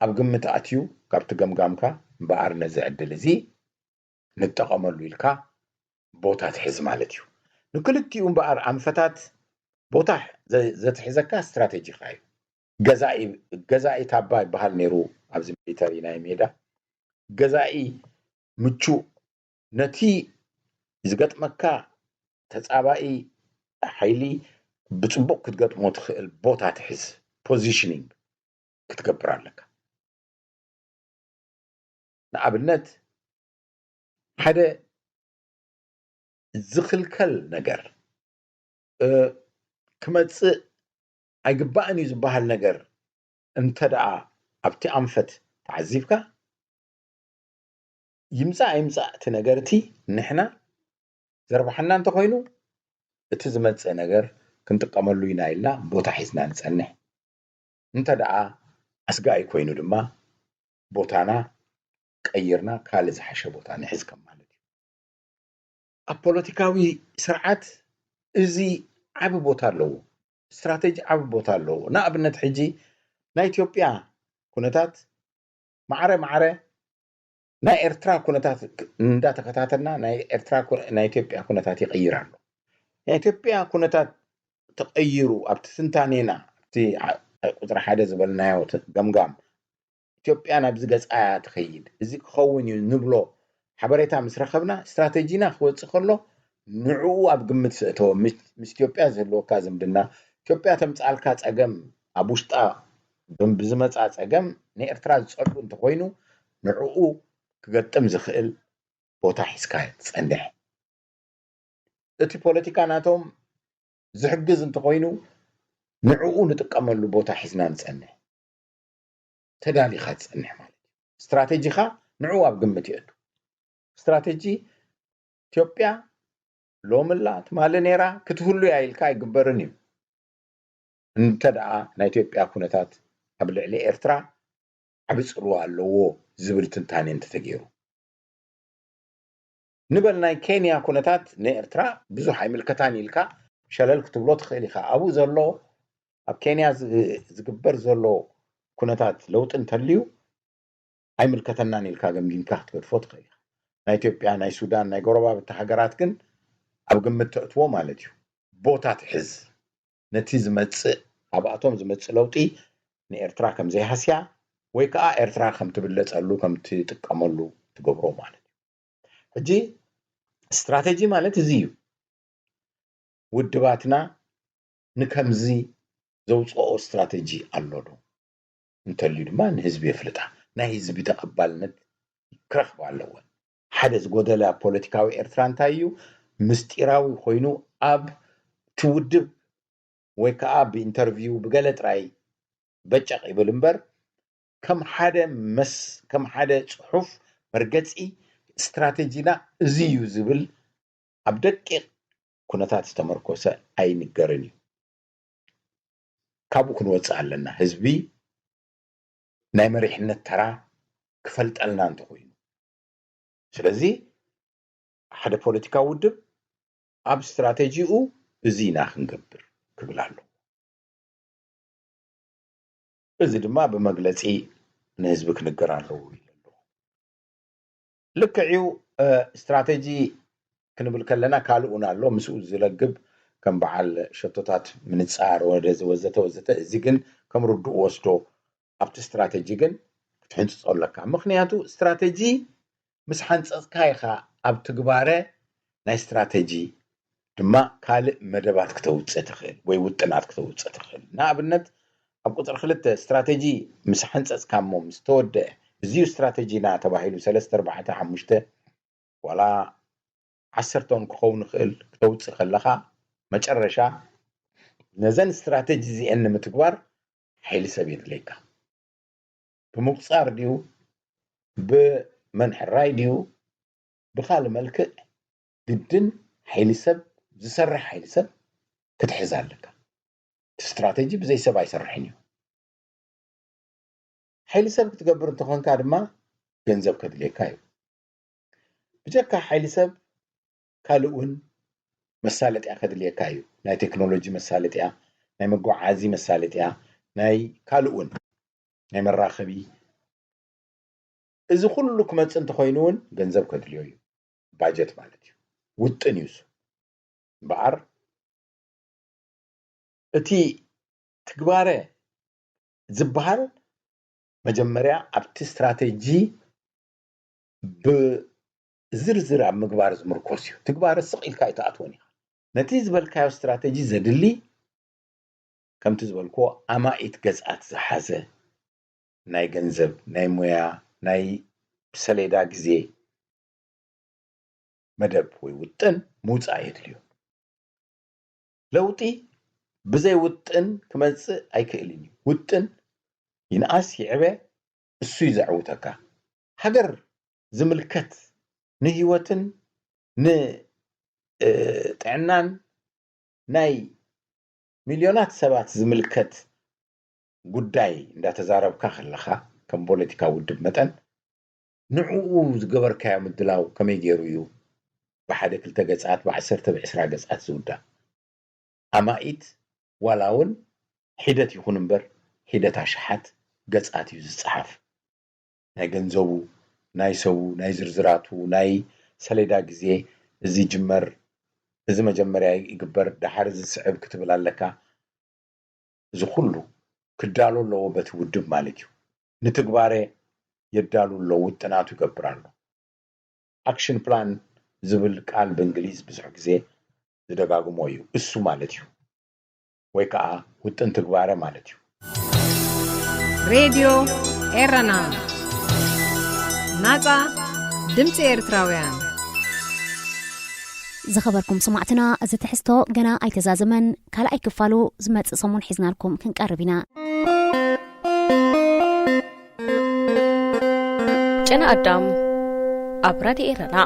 ኣብ ግምት ኣትዩ ካብቲ ገምጋምካ እምበኣር ነዚ ዕድል እዚ ንጠቐመሉ ኢልካ ቦታ ትሕዝ ማለት እዩ ንክልቲኡ እምበኣር ኣንፈታት ቦታ ዘትሕዘካ ስትራቴጂካ እዩ ገዛኢ ታባ ይበሃል ነይሩ ኣብዚ ሚሊተሪ ናይ ሜዳ ገዛኢ ምቹእ ነቲ ዝገጥመካ ተጻባኢ ሓይሊ ብጽቡቕ ክትገጥሞ ትኽእል ቦታ ትሕዝ ፖዚሽኒንግ ክትገብር ኣለካ ንኣብነት ሓደ ዝኽልከል ነገር ክመጽእ ኣይግባእን እዩ ዝበሃል ነገር እንተደኣ ኣብቲ ኣንፈት ተዓዚብካ ይምጻእ እቲ ነገር እቲ ንሕና ዘርባሕና እንተኾይኑ እቲ ዝመጽእ ነገር ክንጥቀመሉ ኢና ኢልና ቦታ ሒዝና ንጸንሕ እንተደኣ ኣስጋኢ ኮይኑ ድማ ቦታና ቀይርና ካልእ ዝሓሸ ቦታ ንሕዝ ከም ማለት እዩ ኣብ ፖለቲካዊ ስርዓት እዚ ዓብ ቦታ ኣለዎ ስትራቴጂ ዓብ ቦታ ኣለዎ ንኣብነት ሕጂ ናይ ኢትዮጵያ ኩነታት ማዕረ ናይ ኤርትራ ኩነታት እንዳተከታተልና ናይ ኢትዮጵያ ኩነታት ይቀይር ኣሎ ናይ ኢትዮጵያ ኩነታት ተቀይሩ ኣብቲ ትንታኔና እቲ ቁጥሪ 1 ዝበልናዮ ገምጋም ኢትዮጵያ ናብ ዝገጻያ ትኸይድ እዚ ክኸውን እዩ ንብሎ ሓበሬታ ምስ ረኸብና ስትራቴጂና ክወጽእ ከሎ ንዕኡ ኣብ ግምት ስእተዎ ምስ ኢትዮጵያ ዝህልወካ ዝምድና ኢትዮጵያ ተምጻልካ ጸገም ኣብ ውሽጣ ብዝመጻ ጸገም ንኤርትራ ዝጸልኡ እንተኮይኑ ንዕኡ ክገጥም ዝኽእል ቦታ ሒዝካ ትጸንሕ እቲ ፖለቲካ ናቶም ዝሕግዝ እንተኮይኑ ንዕኡ ንጥቀመሉ ቦታ ሒዝና ንጸንሕ ተዳሊኻ ትጸንሕ ማለት ስትራቴጂኻ ንዕኡ ኣብ ግምት ይእቱ ስትራቴጂ ኢትዮጵያ ሎምላ ትማለ ነራ ክትህሉ ያይልካ አይግበርን እዩ እንተደኣ ናይ ኢትዮጵያ ኩነታት ኣብ ልዕሊ ኤርትራ ዓብፅልዋ ኣለዎ ዝብል ትንታነ እንተተገይሩ ንበል ናይ ኬንያ ኩነታት ንኤርትራ ብዙሕ ኣይምልከታን ኢልካ ሸለል ክትብሎ ትኽእል ኢኻ ኣብኡ ዘሎ ኣብ ኬንያ ዝግበር ዘሎ ኩነታት ለውጢ እንተልዩ ኣይምልከተናን ኢልካ ገምጊምካ ክትገድፎ ትኽእል ኢኻ ናይ ኢትዮጵያ ናይ ሱዳን ናይ ጎረባብቲ ሃገራት ግን ኣብ ግምት ተእትዎ ማለት እዩ ቦታ ትሕዝ ነቲ ዝመፅእ ኣብኣቶም ዝመፅእ ለውጢ ንኤርትራ ከም ዘይሃስያ ወይ ከዓ ኤርትራ ከም ትብለፀሉ ከም ትጥቀመሉ ትገብሮ ማለት እዩ ሕጂ ስትራቴጂ ማለት እዚ እዩ ውድባትና ንከምዚ ዘውፅኦ ስትራቴጂ ኣሎ ዶ እንተልዩ ድማ ንህዝቢ የፍልጣ ናይ ህዝቢ ተቐባልነት ክረኽብ ኣለዎ ሓደ ዝጎደለ ፖለቲካዊ ኤርትራ እንታይ እዩ ምስጢራዊ ኮይኑ ኣብ ትውድብ ወይ ከዓ ብኢንተርቪው ብገለ ጥራይ በጨቕ ይብል እምበር ከም ሓደ ጽሑፍ መርገፂ ስትራቴጂና እዚ እዩ ዝብል ኣብ ደቂቕ ኩነታት ዝተመርኮሰ ኣይንገርን እዩ ካብኡ ክንወፅእ ኣለና ህዝቢ ናይ መሪሕነት ተራ ክፈልጠልና እንተኮይኑ ስለዚ ሓደ ፖለቲካ ውድብ ኣብ ስትራቴጂኡ እዚ ኢና ክንገብር ክብል ኣሎ እዚ ድማ ብመግለፂ ንህዝቢ ክንገር ኣለዎ ኢሉ ልክዕዩ ስትራቴጂ ክንብል ከለና ካልኡን ኣሎ ምስኡ ዝለግብ ከም በዓል ሸቶታት ምንፃር ወዘተ እዚ ግን ከም ርዱእ ወስዶ ኣብቲ ስትራቴጂ ግን ክትሕንፅፆ ኣለካ ምክንያቱ ስትራቴጂ ምስ ሓንፀፅካ ኢኻ ኣብ ትግባረ ናይ ስትራቴጂ ድማ ካልእ መደባት ክተውፅእ ትኽእል ወይ ውጥናት ክተውፅእ ትኽእል ንኣብነት ኣብ ቁፅሪ 2 ስትራቴጂ ምስ ሓንፀፅካ እሞ ምስ ተወድአ እዚዩ ስትራቴጂና ተባሂሉ 3 4 5 ዋላ 10 ክኸውን ይኽእል ክተውፅእ ከለኻ መጨረሻ ነዘን ስትራቴጂ እዚአን ንምትግባር ሓይሊ ሰብ የድልየካ ብምቁፃር ድዩ ብመንሕራይ ድዩ ብካልእ መልክዕ ግድን ሓይሊ ሰብ ዝሰርሕ ሓይሊ ሰብ ክትሕዝ ኣለካ ስትራቴጂ ብዘይ ሰብ ኣይሰርሕን እዩ ሓይሊ ሰብ ክትገብር እንተኾንካ ድማ ገንዘብ ከድልየካ እዩ ብጀካ ሓይሊ ሰብ ካልእ እውን መሳለጥያ ከድልየካ እዩ ናይ ቴክኖሎጂ መሳለጥያ ናይ መጓዓዚ መሳለጥያ ናይ ካልእ እውን ናይ መራኸቢ እዚ ኩሉ ክመፅእ እንተኮይኑ እውን ገንዘብ ከድልዮ እዩ ባጀት ማለት እዩ ውጥን እዩ እምበኣር እቲ ትግባረ ዝበሃል መጀመርያ ኣብቲ ስትራቴጂ ብዝርዝር ኣብ ምግባር ዝምርኮስ እዩ ትግባረ ስቕ ኢልካ ኣይተኣትወን ኢኻ ነቲ ዝበልካዮ ስትራቴጂ ዘድሊ ከምቲ ዝበልኮ ኣማኢት ገፅኣት ዝሓዘ ናይ ገንዘብ ናይ ሞያ ናይ ሰሌዳ ግዜ መደብ ወይ ውጥን ምውፃእ የድልዩ ለውጢ ብዘይ ውጥን ክመፅእ ኣይክእልን እዩ ውጥን ይንኣስ ይዕበ እሱ ይዘዕውተካ ሃገር ዝምልከት ንህይወትን ንጥዕናን ናይ ሚልዮናት ሰባት ዝምልከት ጉዳይ እንዳተዛረብካ ከለኻ ከም ፖለቲካ ውድብ መጠን ንዕኡ ዝገበርካዮ ምድላው ከመይ ገይሩ እዩ ብሓደ 2 ገፅኣት ብ10 ብ20 ገፅኣት ዝውዳእ ኣማኢት ዋላ እውን ሒደት ይኹን እምበር ሒደት ኣሽሓት ገፅኣት እዩ ዝፅሓፍ ናይ ገንዘቡ ናይ ሰቡ ናይ ዝርዝራቱ ናይ ሰሌዳ ግዜ እዚ ጅመር እዚ መጀመርያ ይግበር ድሓር ዝስዕብ ክትብል ኣለካ እዚ ኩሉ ክዳሎ ኣለዎ በቲ ውድብ ማለት እዩ ንትግባረ የዳሉ ኣለዎ ውጥናቱ ይገብር ኣሎ ኣክሽን ፕላን ዝብል ቃል በእንግሊዝ ብዙሕ ግዜ ዝደጋግሞ እዩ እሱ ማለት እዩ ወይ ከዓ ውጥን ትግባረ ማለት እዩ ሬድዮ ኤረና ናፃ ድምፂ ኤርትራውያን ዝኸበርኩም ሰማዕትና እዚ ትሕዝቶ ገና ኣይተዛዘመን ካልኣይ ክፋሉ ዝመፅእ ሰሙን ሒዝናልኩም ክንቀርብ ኢና ጨና ኣዳም ኣብ ራድዮ ኤረና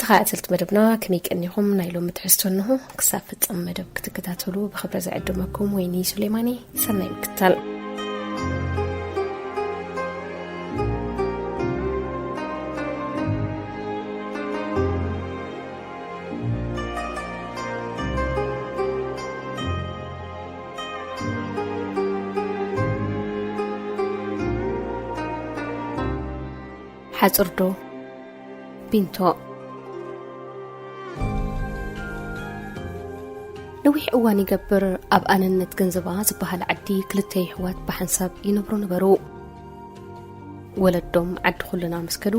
ተኻእተልት መደብና ከመይ ቀኒኹም ናይሎም ምትሕዝቶንሁ ክሳብ ፍጻመ መደብ ክትከታተሉ ብኽብሪ ዝዕድመኩም ወይኒ ሱሌማኒ ሰናይ ምክትታል ሓጽርዶ ቢንቶ ነዊሕ እዋን ይገብር ኣብ ኣነነት ገንዘባ ዝበሃል ዓዲ ክልተ ይሕዋት ብሓንሳብ ይነብሩ ነበሩ ወለዶም ዓዲ ኩልና መስከዱ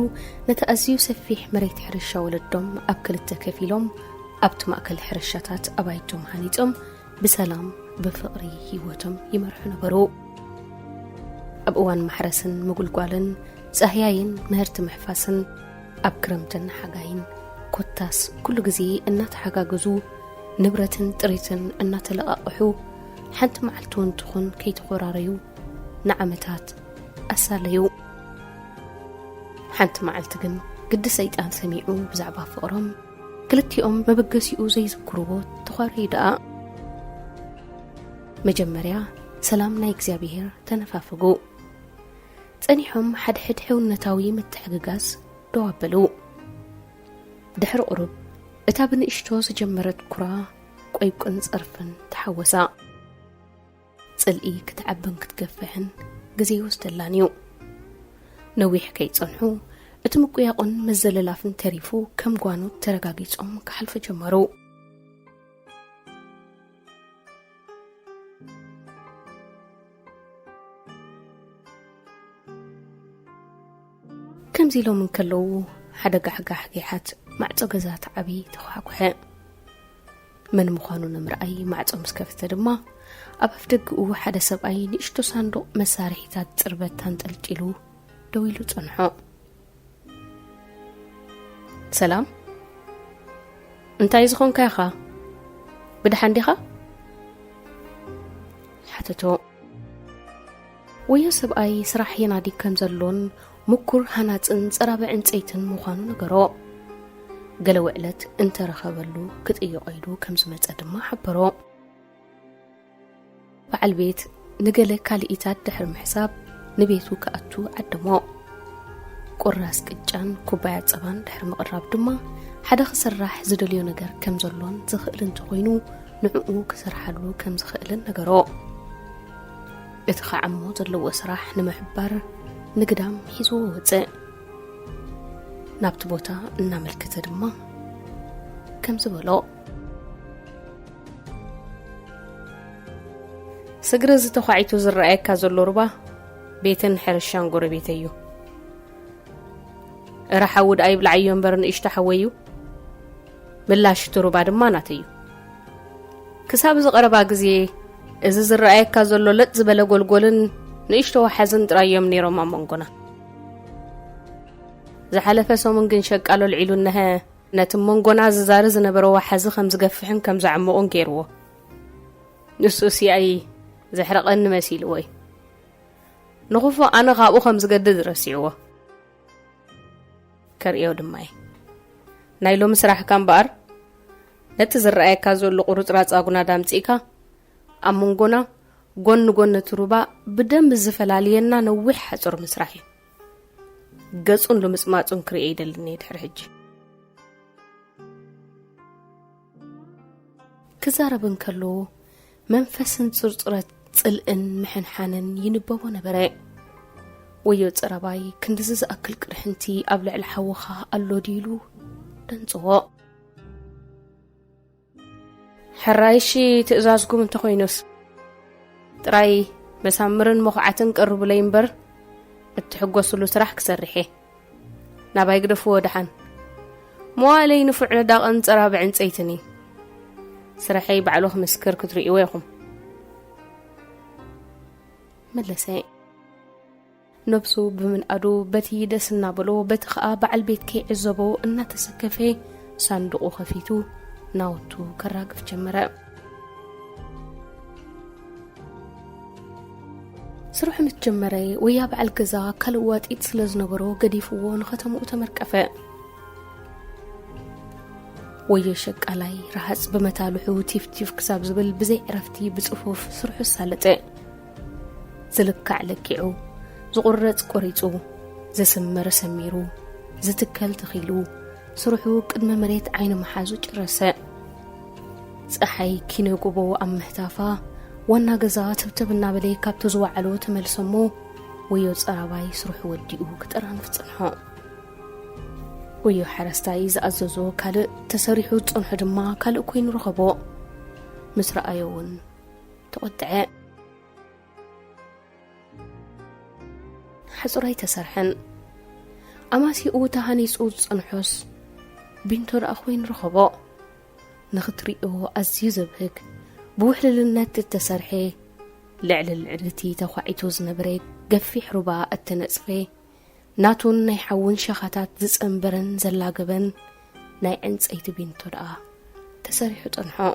ነቲ ኣዝዩ ሰፊሕ መሬት ሕርሻ ወለዶም ኣብ ክልተ ከፊሎም ኣብቲ ማእከል ሕርሻታት ኣባይቶም ሃኒጾም ብሰላም ብፍቕሪ ህይወቶም ይመርሑ ነበሩ ኣብ እዋን ማሕረስን ምጉልጓልን ጻህያይን ምህርቲ ምሕፋስን ኣብ ክረምትን ሓጋይን ኮታስ ኩሉ ግዜ እናተሓጋገዙ ንብረትን ጥሪትን እናተለቃቅሑ ሓንቲ መዓልቲ እውን ትኹን ከይተቆራረዩ ንዓመታት ኣሳለዩ ሓንቲ መዓልቲ ግን ግዲ ሰይጣን ሰሚዑ ብዛዕባ ፍቕሮም ክልቲኦም መበገሲኡ ዘይዝክርዎ ተኻረዩ ደኣ መጀመርያ ሰላም ናይ እግዚአብሔር ተነፋፈጉ ጸኒሖም ሓድሕድ ሕውነታዊ ምትሕግጋዝ ደዋበሉ ድሕሪ ቁሩብ እታ ብንእሽቶ ዝጀመረት ኩራ ቆይቁን ጸርፍን ተሓወሳ ጽልኢ ክትዓብን ክትገፍሕን ግዜ ወስደላንዩ ነዊሕ ከይጸንሑ እቲ ምቁያቁን መዘለላፍን ተሪፉ ከም ጓኖት ተረጋጊጾም ክሓልፉ ጀመሩ ከምዚ ኢሎም እንከለዉ ሓደ ጋሕጋሕ ጌሓት ማዕጾ ገዛት ዓቢ ተኳኩሐ መን ምዃኑ ንምርኣይ ማዕጾ ምስ ከፍተ ድማ ኣብ ኣፍደግኡ ሓደ ሰብኣይ ንእሽቶ ሳንዱቕ መሳርሒታት ጽርበት ተንጠልጢሉ ደው ኢሉ ጸንሖ ሰላም እንታይ ዝኾንካ ኢኻ ብድሓን ዲኻ ሓተቶ ወዮ ሰብኣይ ስራሕ የናዲ ከም ዘሎን ምኩር ሃናጽን ጸራበ ዕንፀይትን ምዃኑ ነገሮ ገለ ውዕለት እንተረኸበሉ ክጥይቆ ኢሉ ከም ዝመጸ ድማ ሓበሮ በዓል ቤት ንገለ ካልኢታት ድሕሪ ምሕሳብ ንቤቱ ከኣቱ ዓደሞ ቁራስ ቅጫን ኩባያ ጸባን ድሕሪ ምቕራብ ድማ ሓደ ክስራሕ ዝደልዮ ነገር ከም ዘሎን ዝኽእል እንተኾይኑ ንዕኡ ክሰርሓሉ ከም ዝኽእልን ነገሮ እቲ ኸዓሞ ዘለዎ ስራሕ ንምሕባር ንግዳም ሒዞ ወፅእ ናብቲ ቦታ እናመልከተ ድማ ከም ዝበሎ ስግሪ ዝተዃዒቱ ዝረኣየካ ዘሎ ሩባ ቤትን ሕርሻን ጎረቤት እዩ ረሓውድ ኣይብልዓዮ እምበር ንእሽቶ ሓወዩ ምላሽቱ ሩባ ድማ ናት እዩ ክሳብ ዝቐረባ ግዜ እዚ ዝረኣየካ ዘሎ ለጥ ዝበለ ጎልጎልን ንእሽቶ ዋሓዝን ጥራዮም ነይሮም ኣብ መንጎና ዝሓለፈ ሰሙን ግን ሸቃሎ ልዒሉ ነሀ ነቲ መንጎና ዝዛረ ዝነበረ ዋሓዚ ከም ዝገፍሕን ከም ዝዓምቑን ገይርዎ ንሱ ሲኣይ ዘሕረቐኒ መሲሉ ወይ ንኹፎ ኣነ ካብኡ ከም ዝገድድ ረሲዕዎ ከርእዮ ድማይ ናይ ሎሚ ስራሕካ እምበኣር ነቲ ዝረኣየካ ዘሎ ቁርፅራፅ ኣጉና ዳምፂካ ኣብ መንጎና ጎን ጎን ትሩባ ብደንብ ዝፈላለየና ነዊሕ ሓጹር ምስራሕ እዩ ገጹን ልምጽማጹን ክርኤ ይደልኒ ድሕሪ ሕጂ ክዛረብን ከሎ መንፈስን ጽርጽረት ጽልእን ምሕንሓንን ይንበቦ ነበረ ወዮ ጽረባይ ክንድዚ ዝኣክል ቅርሕንቲ ኣብ ልዕሊ ሓወኻ ኣሎ ዲሉ ደንጽዎ ሕራይሺ ትእዛዝኩም እንተኾይኑስ ጥራይ መሳምርን መኹዓትን ቀርቡለይ እምበር እትሕጐስሉ ስራሕ ክሰርሐ ናባይ ግደፍዎ ድሓን መዋለይ ንፉዕ ነዳቕን ጸራብ ዕንፀይትኒ ስራሐይ ባዕሉ ክምስክር ክትርእይዎ ኢኹም መለሰ ነብሱ ብምንኣዱ በቲ ደስ እናበሎ በቲ ኸኣ በዓል ቤት ከይዕዘቦ እናተሰከፈ ሳንዱቑ ከፊቱ ናውቱ ከራግፍ ጀመረ ስራሕ ምትጀመረ ወያ በዓል ገዛ ካልዋጢት ስለዝነበሮ ገዲፍዎ ንኸተምኡ ተመርቀፈ ወየሸቃላይ ረሃጽ በመታልሑ ቲፍቲፍ ክሳብ ዝብል ብዘይ ዕረፍቲ ብጽፉፍ ስርሑ ሳለጠ ዝልካዕ ለኪዑ ዝቁረጽ ቆሪጹ ዘስመረ ሰሚሩ ዝትከል ተኺሉ ስርሑ ቅድመ መሬት ዓይኒ መሓዙ ጭረሰ ፀሓይ ኪነጉቦ ኣብ ምህታፋ ዋና ገዛ ትብትብ እናበለ ካብቲ ዝዋዕሎ ተመልሰሞ ወዮ ጸራባይ ስርሑ ወዲኡ ክጠራንፍ ጽንሖ ወዮ ሓረስታይ ዝኣዘዞ ካልእ ተሰሪሑ ጽንሖ ድማ ካልእ ኮይኑ ረኸቦ ምስ ረኣዮ እውን ተቆጥዐ ሓጹራይ ተሰርሐን ኣማሲኡ ተሃኒጹ ጽንሖስ ቢንቶ ደኣ ኮይኑ ረኸቦ ንኽትሪኦ ኣዝዩ ዘብህግ ብውሕልልነት እተሰርሐ ልዕሊ ልዕልቲ ተኳዒቱ ዝነበረ ገፊሕ ሩባ እተነጽፈ ናቱን ናይ ሓውን ሸኻታት ዝጸንበረን ዘላገበን ናይ ዕንፀይቲ ቢንቶ ደኣ ተሰሪሑ ጽንሖ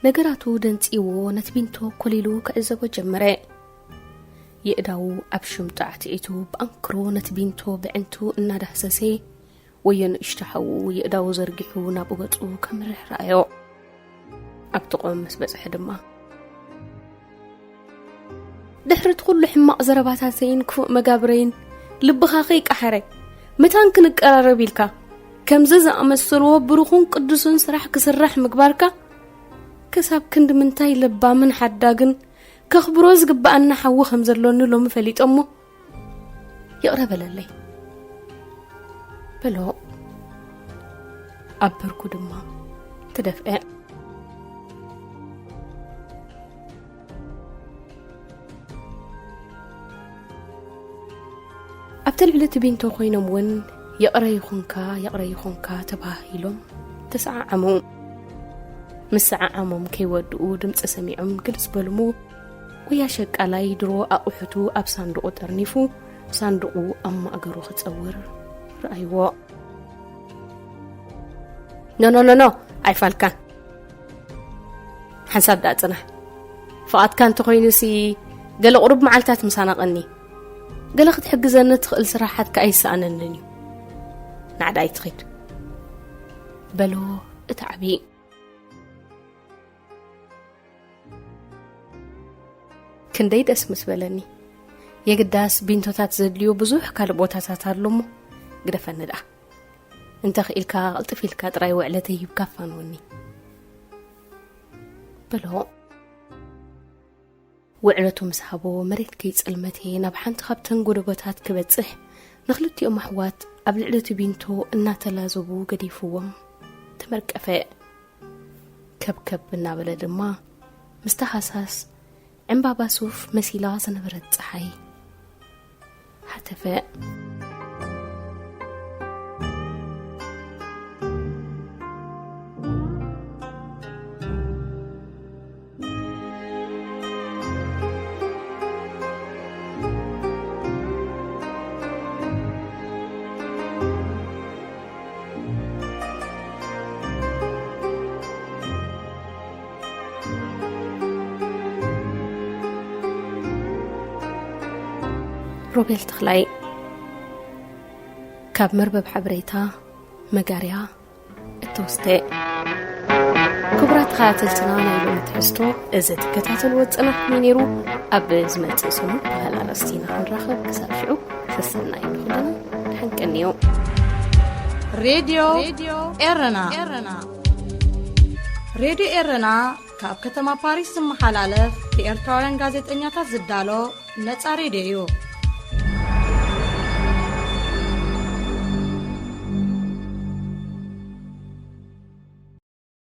ነገራቱ ደንጺዎ ነቲ ቢንቶ ኮሊሉ ክዕዘቦ ጀመረ ይእዳው ኣብ ሽምጡ ኣዕቲዒቱ ብኣንክሮ ነቲ ቢንቶ ብዕንቱ እናዳህሰሰ ወየን እሽተሓው ይእዳው ዘርጊሑ ናብ ገጹ ከምርሕ ረኣዮ ኣብቲ ቆም ምስ በጽሐ ድማ ድሕሪት ኩሉ ሕማቕ ዘረባታተይን ክፉእ መጋብረይን ልብኻ ኸይቀሓረ መታን ክንቀራረብ ኢልካ ከምዚ ዝኣመሰልዎ ብሩኹን ቅዱስን ስራሕ ክስራሕ ምግባርካ ክሳብ ክንዲ ምንታይ ልባምን ሓዳግን ከኽብሮ ዝግባአና ሓዊ ከም ዘሎኒ ሎሚ ፈሊጦሞ ይቕረበለለይ በሎ ኣብ በርኩ ድማ ተደፍአ ኣብ ተልዕልቲ ቢንቶ ኮይኖም እውን ይቕረ ይኹንካ ተባሂሎም ተሰዓዓሙ ምስ ሰዓዓሞም ከይወድኡ ድምፂ ሰሚዖም ግልጽ በልሙ ወያ ሸቃላይ ድሮ ኣቑሑቱ ኣብ ሳንዱቑ ጠርኒፉ ሳንዱቑ ኣብ ማእገሩ ክጸውር ረኣይዎ ኖ ኣይፋልካን ሓንሳብ ዳ ጽናሕ ፍቓድካ እንተኾይኑሲ ገለ ቁሩብ መዓልታት ምሳናቐኒ ገለ ክትሕግዘኒ ትኽእል ስራሓትካ ኣይሰኣነንን እዩ ናዕዳ ኣይትኸይድ በሎ እቲ ዓብዪ ክንደይ ደስ ምስ በለኒ የግዳስ ቢንቶታት ዘድልዮ ብዙሕ ካልእ ቦታታት ኣሎሞ ግደፈኒ ደኣ እንተኽኢልካ ቅልጥፍ ኢልካ ጥራይ ውዕለተ ሂብካ ፋንወኒ በሎ ውዕለቱ ምስ ሃቦ መሬት ከይጽልመተ ናብ ሓንቲ ካብተን ጎደጎታት ክበጽሕ ንኽልቲኦም ኣሕዋት ኣብ ልዕለቲ ቢንቶ እናተላዘቡ ገዲፍዎም ተመርቀፈ ከብከብ እናበለ ድማ ምስተሓሳስ ዕምባባ ሱፍ መሲላ ዝነበረት ፀሓይ ሓተፈ روبيل تخلاي كاب مربب حبريتا مقاريا التوستي كبرات خاتلتنا نايلو متحستو إذا تكتات الوطنة منيرو أب زمت سنو بهلا رستينا هنراخب كسافعو سسلنا يبخلنا حنكنيو راديو إرنا راديو إرنا كاب كتما باريس محلالف بإرتوان غازت إنياتا زدالو نتا راديو